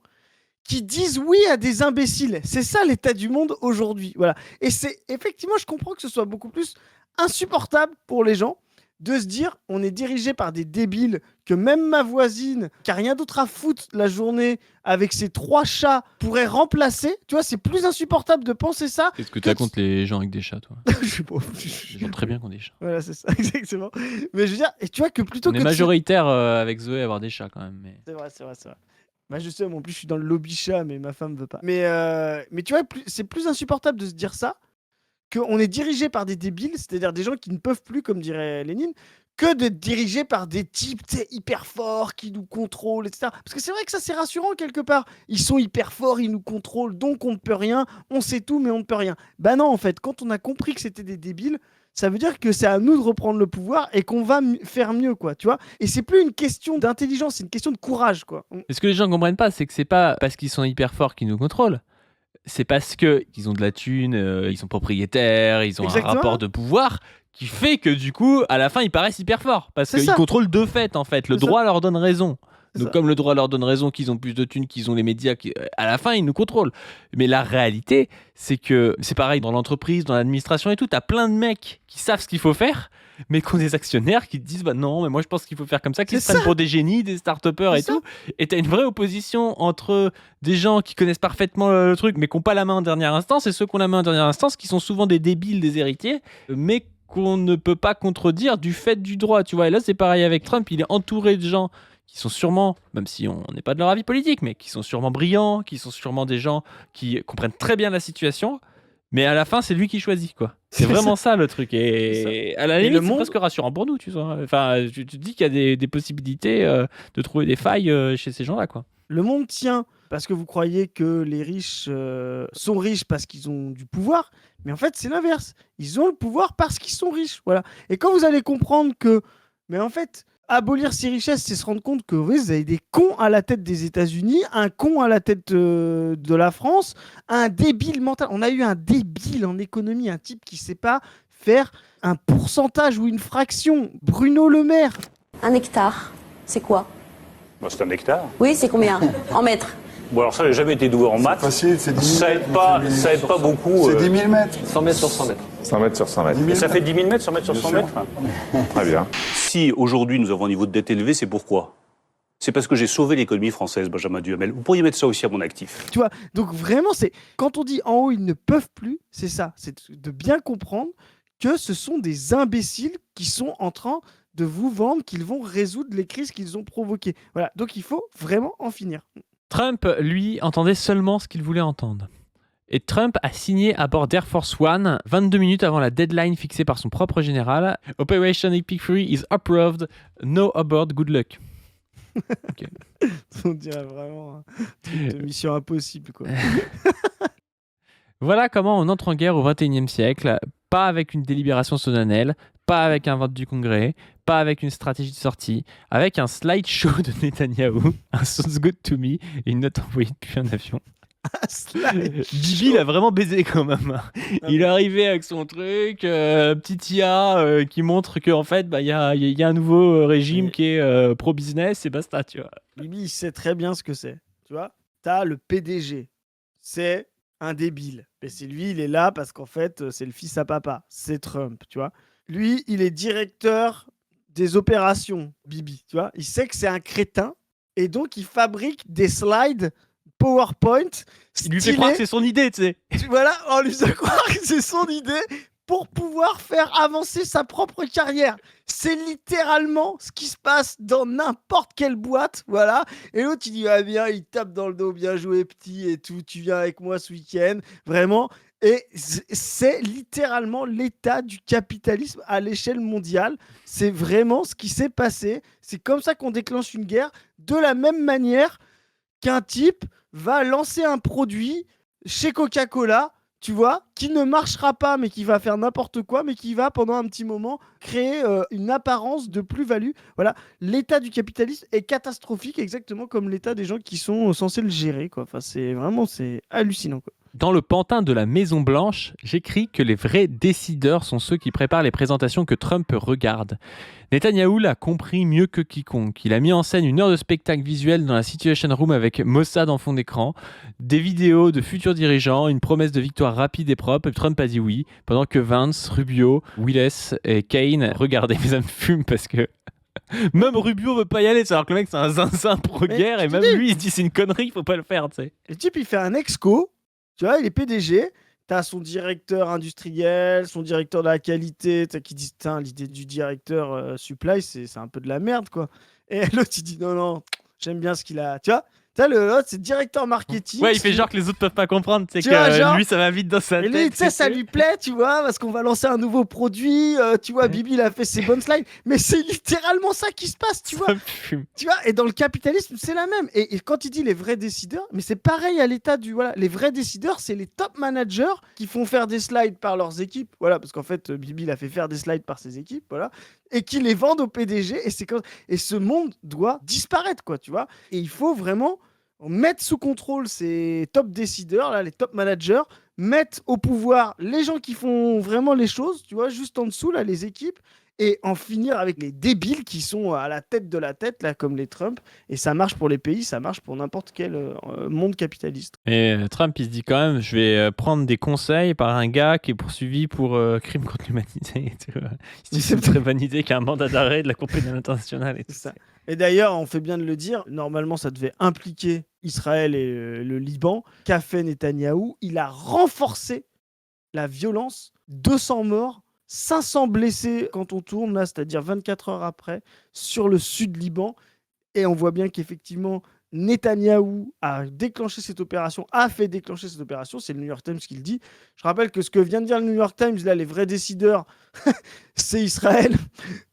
qui disent oui à des imbéciles. C'est ça l'état du monde aujourd'hui. Voilà. Et c'est effectivement, je comprends que ce soit beaucoup plus insupportable pour les gens de se dire on est dirigé par des débiles, que même ma voisine, qui a rien d'autre à foutre la journée, avec ses 3 chats, pourrait remplacer. Tu vois, c'est plus insupportable de penser ça. Qu'est-ce que tu as contre les gens avec des chats, toi? Je sais pas. Les gens très bien qui ont des chats. Voilà, c'est ça, exactement. Mais je veux dire, et tu vois que plutôt On que est de se- majoritaire avec Zoé à avoir des chats quand même. Mais... C'est vrai, c'est vrai, c'est vrai. Bah je sais, moi en plus je suis dans le lobby chat, mais ma femme veut pas. Mais tu vois, c'est plus insupportable de se dire ça, qu'on est dirigé par des débiles, c'est-à-dire des gens qui ne peuvent plus, comme dirait Lénine, que d'être dirigé par des types hyper forts qui nous contrôlent, etc. Parce que c'est vrai que ça c'est rassurant quelque part. Ils sont hyper forts, ils nous contrôlent, donc on ne peut rien, on sait tout, mais on ne peut rien. Bah non, en fait, quand on a compris que c'était des débiles, ça veut dire que c'est à nous de reprendre le pouvoir et qu'on va faire mieux, quoi, tu vois. Et c'est plus une question d'intelligence, c'est une question de courage, quoi. Et ce que les gens comprennent pas, c'est que c'est pas parce qu'ils sont hyper forts qu'ils nous contrôlent. C'est parce qu'ils ont de la thune, ils sont propriétaires, ils ont Exactement. un rapport de pouvoir qui fait que du coup, à la fin, ils paraissent hyper forts. Parce C'est qu'ils ça. contrôlent de fait, en fait. Le C'est ça. droit leur donne raison. C'est Donc ça. comme le droit leur donne raison, qu'ils ont plus de thunes, qu'ils ont les médias, à la fin, ils nous contrôlent. Mais la réalité, c'est que c'est pareil dans l'entreprise, dans l'administration et tout. T'as plein de mecs qui savent ce qu'il faut faire, mais qui ont des actionnaires qui te disent bah non, mais moi je pense qu'il faut faire comme ça, qui C'est se prennent ça. pour des génies, des start-upers C'est et ça. tout. Et t'as une vraie opposition entre des gens qui connaissent parfaitement le truc, mais qui n'ont pas la main en dernière instance, et ceux qui ont la main en dernière instance, qui sont souvent des débiles, des héritiers, mais qu'on ne peut pas contredire du fait du droit, tu vois. Et là, c'est pareil avec Trump, il est entouré de gens qui sont sûrement, même si on n'est pas de leur avis politique, mais qui sont sûrement brillants, qui sont sûrement des gens qui comprennent très bien la situation, mais à la fin, c'est lui qui choisit, quoi. C'est vraiment ça le truc. Et à la Et limite, le c'est monde- presque rassurant pour nous, tu vois. Enfin, tu te dis qu'il y a des possibilités de trouver des failles chez ces gens-là, quoi. Le monde tient parce que vous croyez que les riches sont riches parce qu'ils ont du pouvoir, mais en fait c'est l'inverse. Ils ont le pouvoir parce qu'ils sont riches, voilà. Et quand vous allez comprendre que, mais en fait, abolir ces richesses, c'est se rendre compte que oui, vous avez des cons à la tête des États-Unis, un con à la tête de la France, un débile mental. On a eu un débile en économie, un type qui sait pas faire un pourcentage ou une fraction. Bruno Le Maire. Un hectare, c'est quoi? Bah, c'est un hectare. Oui, c'est combien? En mètres? Bon, alors ça, j'ai jamais été doué en maths. Facile, c'est 10 000 Ça aide pas, ça aide pas beaucoup. C'est 10 000 mètres. 100 mètres sur 100 mètres. 100 mètres sur 100 mètres. 10 000 Et ça mètres. fait 10 000 mètres, 100 mètres sur 100 Bien mètres. Très bien. Si aujourd'hui nous avons un niveau de dette élevé, c'est pourquoi? C'est parce que j'ai sauvé l'économie française, Benjamin Duhamel. Vous pourriez mettre ça aussi à mon actif. Tu vois, donc vraiment, c'est quand on dit en haut, ils ne peuvent plus, c'est ça, c'est de bien comprendre que ce sont des imbéciles qui sont en train de vous vendre qu'ils vont résoudre les crises qu'ils ont provoquées. Voilà, donc il faut vraiment en finir. Trump, lui, entendait seulement ce qu'il voulait entendre. Et Trump a signé à bord d'Air Force One 22 minutes avant la deadline fixée par son propre général. Operation Epic Fury is approved. No abort, good luck. Okay. On dirait vraiment un truc de mission impossible, quoi. Voilà comment on entre en guerre au XXIe siècle. Pas avec une délibération solennelle, pas avec un vote du Congrès, pas avec une stratégie de sortie, avec un slideshow de Netanyahou, un sounds good to me et une note envoyée depuis un avion. Bibi l'a vraiment baisé quand même. Il est arrivé avec son truc, petit IA qui montre qu'en fait, il y a un nouveau régime qui est pro-business et basta, tu vois. Bibi, il sait très bien ce que c'est. Tu vois, t'as le PDG. C'est un débile. Mais c'est lui, il est là parce qu'en fait, c'est le fils à papa. C'est Trump, tu vois. Lui, il est directeur des opérations, Bibi, tu vois. Il sait que c'est un crétin et donc il fabrique des slides PowerPoint. Il lui fait croire que c'est son idée, tu sais. Voilà, on lui fait croire que c'est son idée pour pouvoir faire avancer sa propre carrière. C'est littéralement ce qui se passe dans n'importe quelle boîte, voilà. Et l'autre, il dit, ah bien, il tape dans le dos, bien joué petit et tout, tu viens avec moi ce week-end, vraiment. Et c'est littéralement l'état du capitalisme à l'échelle mondiale. C'est vraiment ce qui s'est passé. C'est comme ça qu'on déclenche une guerre, de la même manière qu'un type va lancer un produit chez Coca-Cola, tu vois, qui ne marchera pas, mais qui va faire n'importe quoi, mais qui va, pendant un petit moment, créer une apparence de plus-value. Voilà, l'état du capitalisme est catastrophique, exactement comme l'état des gens qui sont censés le gérer, quoi. Enfin, c'est hallucinant, quoi. Dans le pantin de la Maison-Blanche, j'écris que les vrais décideurs sont ceux qui préparent les présentations que Trump regarde. Netanyahou l'a compris mieux que quiconque. Il a mis en scène une heure de spectacle visuel dans la Situation Room avec Mossad en fond d'écran, des vidéos de futurs dirigeants, une promesse de victoire rapide et propre. Trump a dit oui, pendant que Vance, Rubio, Willis et Kane regardaient. Mais ça me fume parce que même Rubio veut pas y aller, alors que le mec c'est un zinzin pro-guerre et même lui il dit c'est une connerie, il faut pas le faire, tu sais. Le type il fait un exco. Tu vois, il est PDG, t'as son directeur industriel, son directeur de la qualité, qui dit, l'idée du directeur supply, c'est un peu de la merde, quoi. Et l'autre, il dit, non, j'aime bien ce qu'il a. Tu vois, l'autre, c'est directeur marketing. Ouais, il fait genre que les autres peuvent pas comprendre, tu sais, lui, ça va vite dans sa tête. Et lui, tu sais, ça lui plaît, tu vois, parce qu'on va lancer un nouveau produit. Tu vois, Bibi, il a fait ses bonnes slides. Mais c'est littéralement ça qui se passe, tu vois. Tu vois, et dans le capitalisme, c'est la même. Et quand il dit les vrais décideurs, mais c'est pareil à l'état du. Voilà, les vrais décideurs, c'est les top managers qui font faire des slides par leurs équipes. Voilà, parce qu'en fait, Bibi, il a fait faire des slides par ses équipes, voilà. Et qui les vendent au PDG. Et ce monde doit disparaître, quoi, tu vois. Et il faut vraiment mettre sous contrôle ces top décideurs, là, les top managers, mettre au pouvoir les gens qui font vraiment les choses, tu vois, juste en dessous, là, les équipes, et en finir avec les débiles qui sont à la tête de la tête, là, comme les Trump. Et ça marche pour les pays, ça marche pour n'importe quel monde capitaliste. Et Trump, il se dit quand même, je vais prendre des conseils par un gars qui est poursuivi pour crime contre l'humanité. C'est une très bonne idée qu'un mandat d'arrêt de la Cour pénale internationale. C'est ça. Et d'ailleurs, on fait bien de le dire, normalement, ça devait impliquer Israël et le Liban. Qu'a fait Netanyahou? Il a renforcé la violence, 200 morts, 500 blessés quand on tourne, là, c'est-à-dire 24 heures après, sur le sud Liban. Et on voit bien qu'effectivement, Netanyahou a déclenché cette opération, a fait déclencher cette opération. C'est le New York Times qui le dit. Je rappelle que ce que vient de dire le New York Times, là, les vrais décideurs, c'est Israël.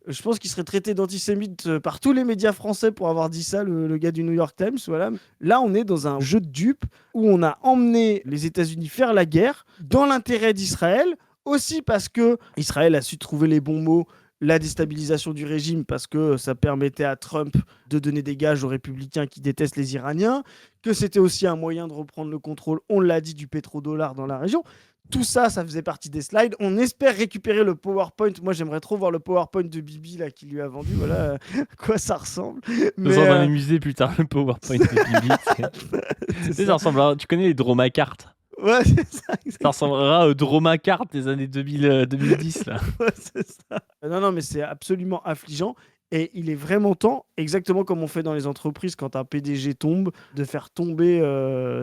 Je pense qu'il serait traité d'antisémite par tous les médias français pour avoir dit ça, le gars du New York Times. Voilà. Là, on est dans un jeu de dupes où on a emmené les États-Unis faire la guerre dans l'intérêt d'Israël, aussi parce que Israël a su trouver les bons mots, la déstabilisation du régime parce que ça permettait à Trump de donner des gages aux républicains qui détestent les Iraniens, que c'était aussi un moyen de reprendre le contrôle, on l'a dit, du pétrodollar dans la région. Tout ça, ça faisait partie des slides. On espère récupérer le PowerPoint. Moi, j'aimerais trop voir le PowerPoint de Bibi là, qui lui a vendu. Voilà à quoi ça ressemble. Mais dans les musées plus tard, le PowerPoint de Bibi. Ça ressemble. Tu connais les Dromacartes? Ouais, c'est ça. Ça ressemblera aux Dromacartes des années 2010 là. Ouais, c'est ça. Non, mais c'est absolument affligeant. Et il est vraiment temps, exactement comme on fait dans les entreprises quand un PDG tombe, de faire tomber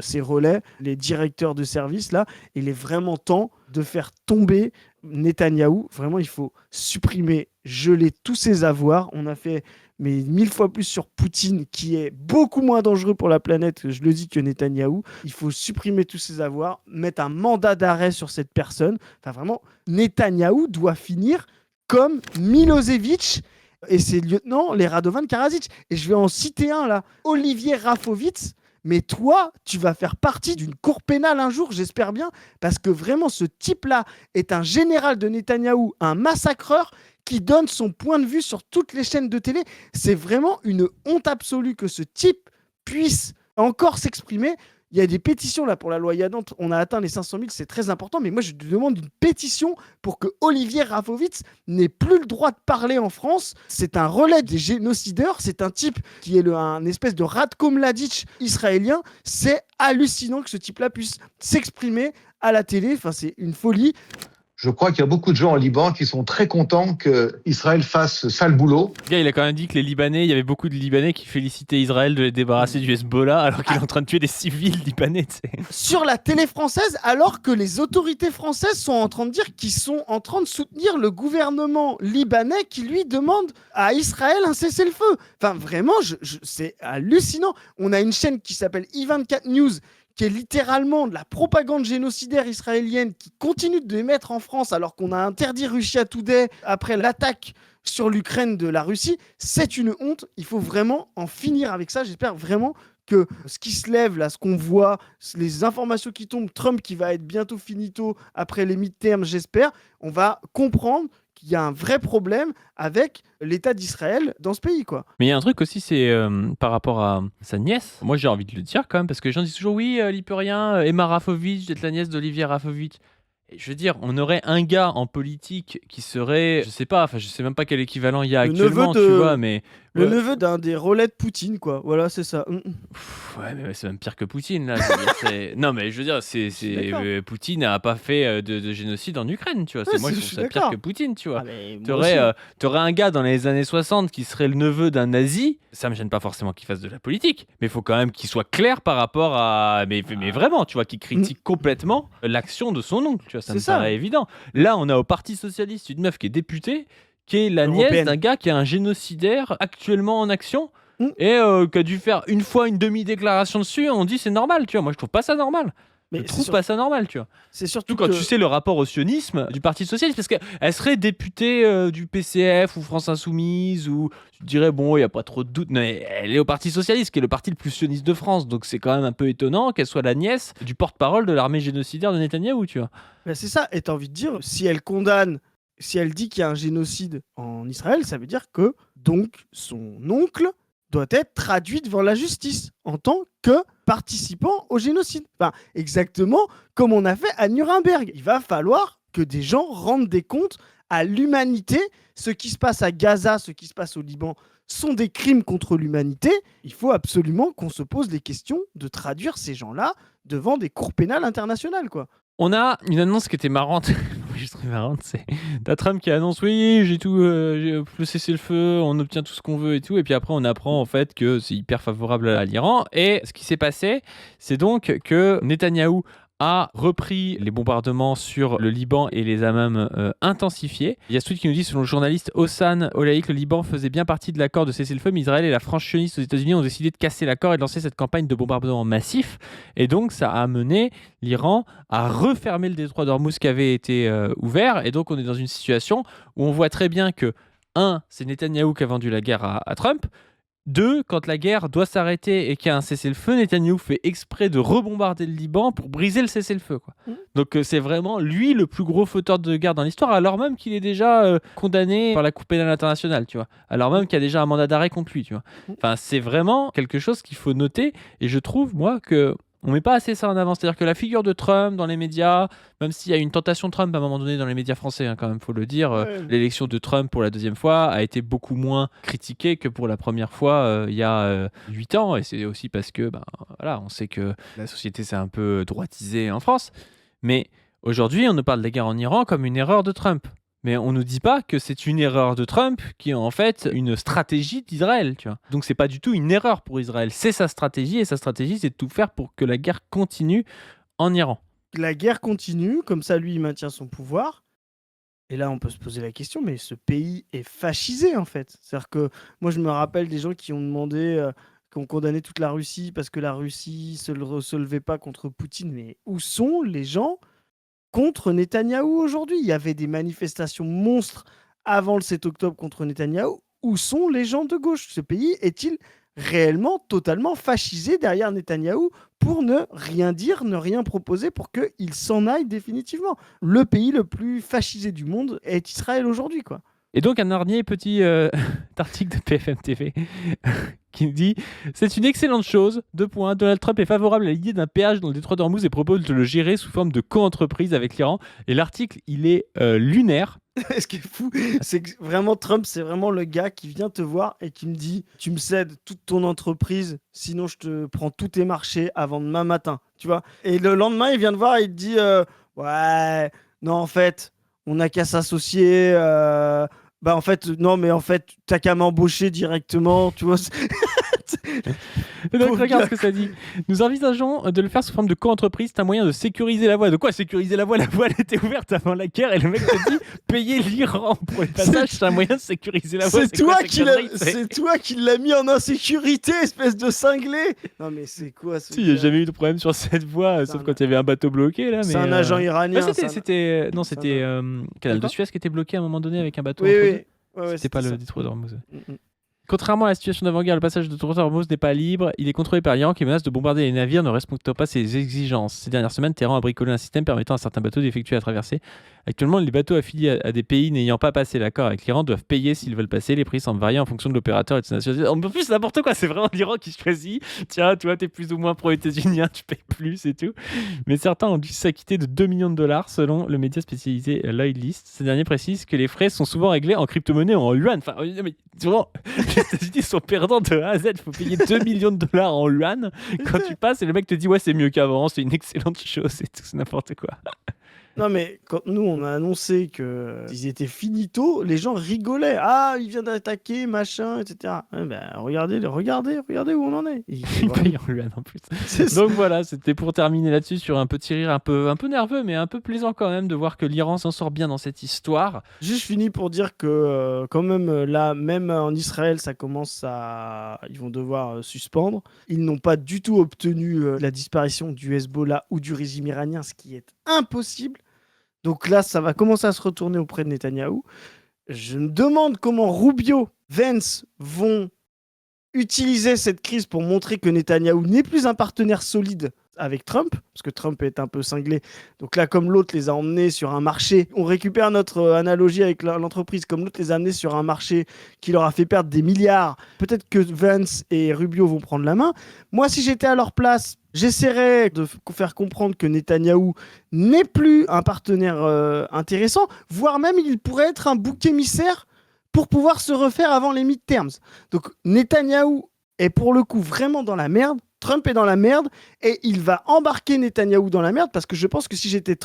ses relais, les directeurs de service, là. Il est vraiment temps de faire tomber Netanyahou. Vraiment, il faut supprimer, geler tous ses avoirs. On a fait mais 1000 fois plus sur Poutine, qui est beaucoup moins dangereux pour la planète, je le dis, que Netanyahou. Il faut supprimer tous ses avoirs, mettre un mandat d'arrêt sur cette personne. Enfin, vraiment, Netanyahou doit finir comme Milosevic et ses lieutenants, les Radovan Karadzic. Et je vais en citer un là, Olivier Rafovitz. Mais toi, tu vas faire partie d'une cour pénale un jour, j'espère bien, parce que vraiment, ce type-là est un général de Netanyahou, un massacreur qui donne son point de vue sur toutes les chaînes de télé. C'est vraiment une honte absolue que ce type puisse encore s'exprimer. Il y a des pétitions là pour la loi Yadon. On a atteint les 500 000, c'est très important. Mais moi, je demande une pétition pour que Olivier Rafovitz n'ait plus le droit de parler en France. C'est un relais des génocideurs. C'est un type qui est un espèce de Ratko Mladic israélien. C'est hallucinant que ce type-là puisse s'exprimer à la télé. Enfin, c'est une folie. Je crois qu'il y a beaucoup de gens au Liban qui sont très contents qu'Israël fasse ce sale boulot. Le gars, il a quand même dit que les Libanais, il y avait beaucoup de Libanais qui félicitaient Israël de les débarrasser du Hezbollah alors qu'il est en train de tuer des civils libanais. Sur la télé française, alors que les autorités françaises sont en train de dire qu'ils sont en train de soutenir le gouvernement libanais qui lui demande à Israël un cessez-le-feu. Enfin, vraiment, c'est hallucinant. On a une chaîne qui s'appelle I24 News, qui est littéralement de la propagande génocidaire israélienne qui continue de l'émettre en France alors qu'on a interdit Russia Today après l'attaque sur l'Ukraine de la Russie. C'est une honte. Il faut vraiment en finir avec ça. J'espère vraiment que ce qui se lève là, ce qu'on voit, les informations qui tombent, Trump qui va être bientôt finito après les midterms, j'espère, on va comprendre qu'il y a un vrai problème avec l'État d'Israël dans ce pays, quoi. Mais il y a un truc aussi, c'est par rapport à sa nièce. Moi, j'ai envie de le dire quand même, parce que les gens disent toujours oui, il n'y peut rien, Emma Rafovitch, d'être la nièce d'Olivier Rafovitch. Et je veux dire, on aurait un gars en politique qui serait, je sais pas, enfin, je sais même pas quel équivalent il y a actuellement, tu vois, mais le neveu d'un des relais de Poutine, quoi. Voilà, c'est ça. Ouais, mais c'est même pire que Poutine, là. Je veux dire, non, mais je veux dire, Poutine n'a pas fait de génocide en Ukraine, tu vois. Ouais, moi, je trouve ça pire que Poutine, tu vois. T'aurais un gars dans les années 60 qui serait le neveu d'un nazi. Ça me gêne pas forcément qu'il fasse de la politique, mais il faut quand même qu'il soit clair par rapport à. Mais vraiment, tu vois, qu'il critique complètement l'action de son oncle, tu vois. Ça me paraît évident. Là, on a au Parti Socialiste une meuf qui est députée, qui est la nièce d'un gars qui est un génocidaire actuellement en action et qui a dû faire une fois une demi-déclaration dessus. On dit c'est normal, tu vois. Moi, je trouve pas ça normal. Je trouve pas ça normal, tu vois. C'est surtout quand tu sais le rapport au sionisme du Parti Socialiste, parce qu'elle serait députée du PCF ou France Insoumise, ou tu te dirais, bon, il n'y a pas trop de doute, mais elle est au Parti Socialiste, qui est le parti le plus sioniste de France, donc c'est quand même un peu étonnant qu'elle soit la nièce du porte-parole de l'armée génocidaire de Netanyahou, tu vois. Ben c'est ça, et t'as envie de dire, si elle condamne, si elle dit qu'il y a un génocide en Israël, ça veut dire que, donc, son oncle doit être traduit devant la justice en tant que participant au génocide. Enfin, exactement comme on a fait à Nuremberg. Il va falloir que des gens rendent des comptes à l'humanité. Ce qui se passe à Gaza, ce qui se passe au Liban, sont des crimes contre l'humanité. Il faut absolument qu'on se pose les questions de traduire ces gens-là devant des cours pénales internationales, quoi. On a une annonce qui était marrante. Je trouve marrante, c'est t'as Trump qui annonce oui, j'ai tout, j'ai le cessez-le-feu, on obtient tout ce qu'on veut et tout, et puis après on apprend en fait que c'est hyper favorable à l'Iran. Et ce qui s'est passé, c'est donc que Netanyahou a repris les bombardements sur le Liban et les a même intensifiés. Il y a ce tweet qui nous dit, selon le journaliste Hossan Olaïk, le Liban faisait bien partie de l'accord de cessez-le-feu, mais Israël et la France sioniste aux États-Unis ont décidé de casser l'accord et de lancer cette campagne de bombardement massif. Et donc ça a amené l'Iran à refermer le détroit d'Ormuz qui avait été ouvert. Et donc on est dans une situation où on voit très bien que, c'est Netanyahou qui a vendu la guerre à Trump. 2, quand la guerre doit s'arrêter et qu'il y a un cessez-le-feu, Netanyahou fait exprès de rebombarder le Liban pour briser le cessez-le-feu, quoi. Donc c'est vraiment lui le plus gros fauteur de guerre dans l'histoire, alors même qu'il est déjà condamné par la Cour pénale internationale, tu vois. Alors même qu'il y a déjà un mandat d'arrêt contre lui, tu vois. Enfin, c'est vraiment quelque chose qu'il faut noter, et je trouve, moi, que on met pas assez ça en avant. C'est-à-dire que la figure de Trump dans les médias, même s'il y a une tentation de Trump à un moment donné dans les médias français, quand même, faut le dire, l'élection de Trump pour la deuxième fois a été beaucoup moins critiquée que pour la première fois il y a 8 ans. Et c'est aussi parce que, on sait que la société s'est un peu droitisée en France. Mais aujourd'hui, on nous parle de la guerre en Iran comme une erreur de Trump. Mais on ne nous dit pas que c'est une erreur de Trump qui est en fait une stratégie d'Israël, tu vois. Donc c'est pas du tout une erreur pour Israël, c'est sa stratégie, et sa stratégie c'est de tout faire pour que la guerre continue en Iran. La guerre continue, comme ça lui il maintient son pouvoir, Et là, on peut se poser la question, mais ce pays est fascisé, en fait. C'est-à-dire que moi, je me rappelle des gens qui ont demandé, qui ont condamné toute la Russie parce que la Russie se levait pas contre Poutine. Mais où sont les gens contre Netanyahou aujourd'hui? Il y avait des manifestations monstres avant le 7 octobre contre Netanyahou. Où sont les gens de gauche? Ce pays est-il réellement totalement fascisé derrière Netanyahou pour ne rien dire, ne rien proposer pour qu'il s'en aille définitivement? Le pays le plus fascisé du monde est Israël aujourd'hui, quoi. Et donc, un dernier petit article de PFM TV qui me dit « C'est une excellente chose. 2 points. Donald Trump est favorable à l'idée d'un péage dans le détroit d'Ormuz et propose de le gérer sous forme de co-entreprise avec l'Iran. » Et l'article, il est lunaire. Ce qui est fou, c'est que vraiment Trump, c'est vraiment le gars qui vient te voir et qui me dit « Tu me cèdes toute ton entreprise, sinon je te prends tous tes marchés avant demain matin. » Tu vois? Et le lendemain, il vient te voir et il te dit Ouais, non, en fait, on n'a qu'à s'associer. Bah, en fait, non, mais en fait, t'as qu'à m'embaucher directement. Tu vois? Donc, regarde ce que ça dit. Nous envisageons de le faire sous forme de co-entreprise. C'est un moyen de sécuriser la voie. De quoi sécuriser la voie? La voie, elle était ouverte avant la guerre et le mec te dit payer l'Iran pour les passages. C'est un moyen de sécuriser la voie. C'est toi qui l'as mis en insécurité, espèce de cinglé. Non, mais c'est quoi ce Si, il n'y a jamais eu de problème sur cette voie, sauf quand il y avait un bateau bloqué. Là, c'est un agent iranien. C'était Canal de Suez qui était bloqué à un moment donné avec un bateau. Oui. C'était pas le détroit d'Ormuz. Mm. Contrairement à la situation d'avant-guerre, le passage de détroit d'Ormuz n'est pas libre. Il est contrôlé par l'Iran qui menace de bombarder les navires ne respectant pas ses exigences. Ces dernières semaines, Téhéran a bricolé un système permettant à certains bateaux d'effectuer la traversée. Actuellement, les bateaux affiliés à des pays n'ayant pas passé l'accord avec l'Iran doivent payer s'ils veulent passer. Les prix semblent varier en fonction de l'opérateur et de sa nationalité. En plus, c'est n'importe quoi. C'est vraiment l'Iran qui choisit. Tiens, toi, t'es plus ou moins pro-états-unien, tu payes plus et tout. Mais certains ont dû s'acquitter de 2 millions de dollars selon le média spécialisé Lloyd List. Ces derniers précisent que les frais sont souvent réglés en crypto-monnaie ou en yuan. Enfin, mais souvent, les États-Unis sont perdants de A à Z. Il faut payer 2 millions de dollars en yuan quand tu passes et le mec te dit ouais, c'est mieux qu'avant, c'est une excellente chose et tout, c'est n'importe quoi. Non, mais quand nous, on a annoncé qu'ils étaient finito, les gens rigolaient. Ah, il vient d'attaquer, machin, etc. Ouais, ben, regardez où on en est. Il paye en yuan en plus. Donc voilà, c'était pour terminer là-dessus sur un petit rire un peu nerveux, mais un peu plaisant quand même de voir que l'Iran s'en sort bien dans cette histoire. Juste fini pour dire que quand même, là, même en Israël, ça commence à... Ils vont devoir suspendre. Ils n'ont pas du tout obtenu la disparition du Hezbollah ou du régime iranien, ce qui est impossible. Donc là, ça va commencer à se retourner auprès de Netanyahou. Je me demande comment Rubio, Vance vont utiliser cette crise pour montrer que Netanyahou n'est plus un partenaire solide avec Trump, parce que Trump est un peu cinglé. Donc là, comme l'autre les a emmenés sur un marché, on récupère notre analogie avec l'entreprise, comme l'autre les a amenés sur un marché qui leur a fait perdre des milliards. Peut-être que Vance et Rubio vont prendre la main. Moi, si j'étais à leur place, j'essaierais de faire comprendre que Netanyahou n'est plus un partenaire intéressant, voire même il pourrait être un bouc émissaire pour pouvoir se refaire avant les midterms. Donc Netanyahou est pour le coup vraiment dans la merde, Trump est dans la merde, et il va embarquer Netanyahou dans la merde, parce que je pense que si j'étais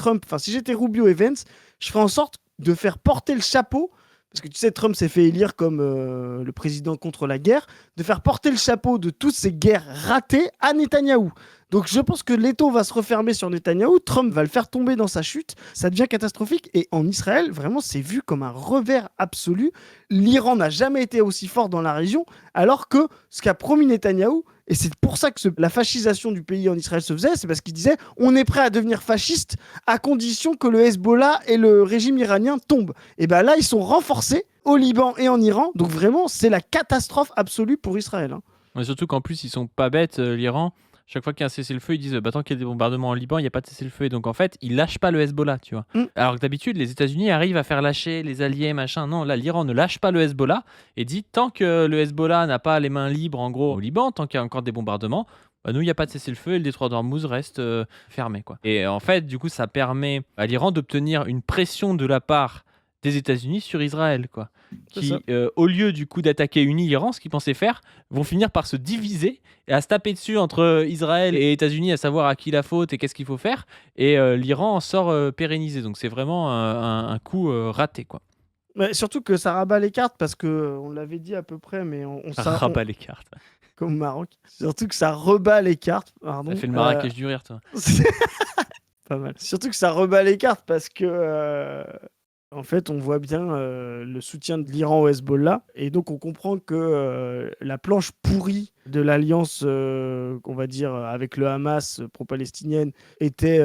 Rubio et Vance, je ferais en sorte de faire porter le chapeau, parce que tu sais, Trump s'est fait élire comme le président contre la guerre, de faire porter le chapeau de toutes ces guerres ratées à Netanyahou. Donc je pense que l'étau va se refermer sur Netanyahou, Trump va le faire tomber dans sa chute, ça devient catastrophique, et en Israël, vraiment, c'est vu comme un revers absolu. L'Iran n'a jamais été aussi fort dans la région, alors que ce qu'a promis Netanyahou, et c'est pour ça que la fascisation du pays en Israël se faisait, c'est parce qu'il disait on est prêt à devenir fasciste à condition que le Hezbollah et le régime iranien tombent. Et bien là, ils sont renforcés au Liban et en Iran, donc vraiment, c'est la catastrophe absolue pour Israël. Hein. Mais surtout qu'en plus, ils sont pas bêtes, l'Iran. Chaque fois qu'il y a un cessez-le-feu, ils disent tant qu'il y a des bombardements en Liban, il n'y a pas de cessez-le-feu. Et donc en fait, ils lâchent pas le Hezbollah, tu vois. Alors que d'habitude, les États-Unis arrivent à faire lâcher les alliés, machin. Non, là, l'Iran ne lâche pas le Hezbollah et dit tant que le Hezbollah n'a pas les mains libres, en gros, au Liban, tant qu'il y a encore des bombardements, bah, nous, il n'y a pas de cessez-le-feu et le détroit d'Ormuz reste fermé, quoi. Et en fait, du coup, ça permet à l'Iran d'obtenir une pression de la part des États-Unis sur Israël, quoi. Qui, au lieu du coup d'attaquer uni l'Iran, ce qu'ils pensaient faire, vont finir par se diviser et à se taper dessus entre Israël et États-Unis, à savoir à qui la faute et qu'est-ce qu'il faut faire. Et l'Iran en sort pérennisé. Donc c'est vraiment un coup raté, quoi. Mais surtout que ça rabat les cartes parce que on l'avait dit à peu près, mais ça rabat les cartes. Comme au Maroc. Surtout que ça rebat les cartes. Pardon. Ça fait le Marrakech du rire, toi. Pas mal. Surtout que ça rebat les cartes parce que En fait, on voit bien le soutien de l'Iran au Hezbollah. Et donc, on comprend que la planche pourrie de l'alliance, on va dire, avec le Hamas pro-palestinienne, était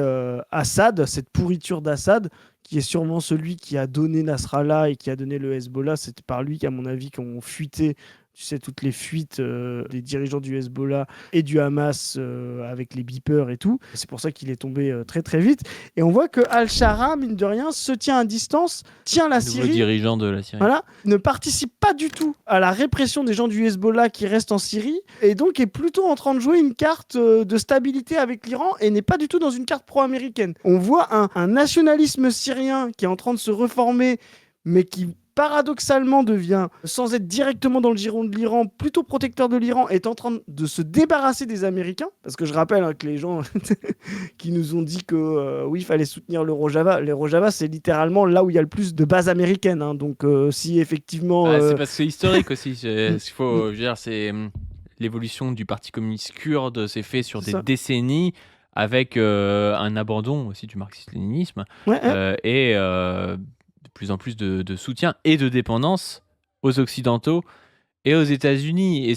Assad, cette pourriture d'Assad, qui est sûrement celui qui a donné Nasrallah et qui a donné le Hezbollah. C'est par lui qu'à mon avis, qu'ont fuité, tu sais, toutes les fuites des dirigeants du Hezbollah et du Hamas avec les beepers et tout. C'est pour ça qu'il est tombé très très vite. Et on voit que Al-Shara, mine de rien, se tient à distance, tient la Nouveau Syrie. dirigeant de la Syrie. Voilà, ne participe pas du tout à la répression des gens du Hezbollah qui restent en Syrie et donc est plutôt en train de jouer une carte de stabilité avec l'Iran et n'est pas du tout dans une carte pro-américaine. On voit un nationalisme syrien qui est en train de se reformer, mais qui paradoxalement devient, sans être directement dans le giron de l'Iran, plutôt protecteur de l'Iran, est en train de se débarrasser des Américains. Parce que je rappelle que les gens qui nous ont dit que oui, il fallait soutenir le Rojava. Les Rojava, c'est littéralement là où il y a le plus de bases américaines. Hein. Donc si effectivement... C'est parce que c'est historique aussi. Je veux dire, c'est l'évolution du Parti communiste kurde s'est fait sur des décennies avec un abandon aussi du marxisme-léninisme et de plus en plus de soutien et de dépendance aux Occidentaux et aux États-Unis. Et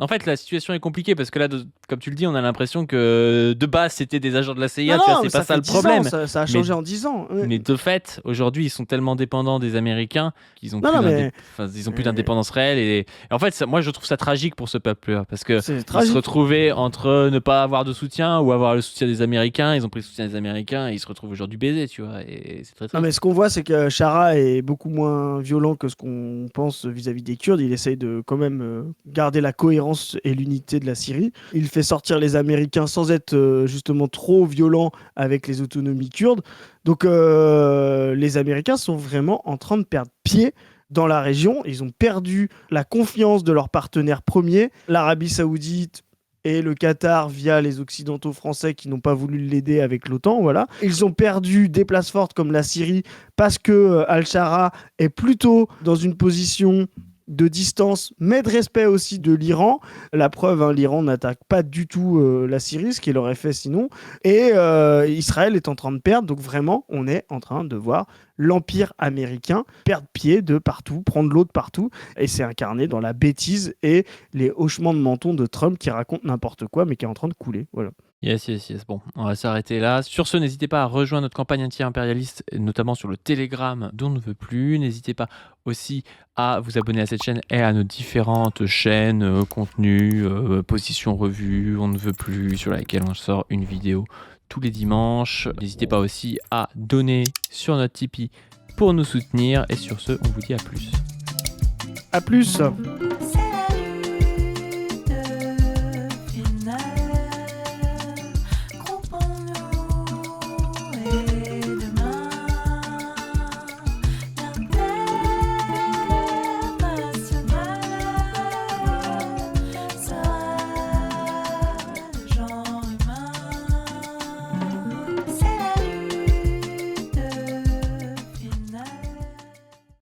en fait, la situation est compliquée parce que là, comme tu le dis, on a l'impression que de base, c'était des agents de la CIA. C'est pas ça le problème. Ça a changé en 10 ans. Mais de fait, aujourd'hui, ils sont tellement dépendants des Américains qu'ils ont plus d'indépendance réelle. Et en fait, moi, je trouve ça tragique pour ce peuple-là parce que ils se retrouvaient entre ne pas avoir de soutien ou avoir le soutien des Américains. Ils ont pris le soutien des Américains et ils se retrouvent aujourd'hui baisés, tu vois. Et c'est très triste. Non, mais ce qu'on voit, c'est que Shara est beaucoup moins violent que ce qu'on pense vis-à-vis des Kurdes. Il essaye de quand même garder la cohérence et l'unité de la Syrie. Il fait sortir les Américains sans être justement trop violent avec les autonomies kurdes. Donc les Américains sont vraiment en train de perdre pied dans la région. Ils ont perdu la confiance de leurs partenaires premiers, l'Arabie Saoudite et le Qatar via les Occidentaux français qui n'ont pas voulu l'aider avec l'OTAN. Voilà. Ils ont perdu des places fortes comme la Syrie parce que Al-Shara est plutôt dans une position de distance, mais de respect aussi de l'Iran. La preuve, l'Iran n'attaque pas du tout la Syrie, ce qu'il aurait fait sinon. Et Israël est en train de perdre. Donc vraiment, on est en train de voir l'empire américain perdre pied de partout, prendre l'eau de partout. Et c'est incarné dans la bêtise et les hochements de menton de Trump qui raconte n'importe quoi, mais qui est en train de couler. Voilà. Yes. Bon, on va s'arrêter là. Sur ce, n'hésitez pas à rejoindre notre campagne anti-impérialiste, notamment sur le Telegram dont on ne veut plus. N'hésitez pas aussi à vous abonner à cette chaîne et à nos différentes chaînes, contenus, positions revues, on ne veut plus, sur laquelle on sort une vidéo tous les dimanches. N'hésitez pas aussi à donner sur notre Tipeee pour nous soutenir. Et sur ce, on vous dit à plus. À plus.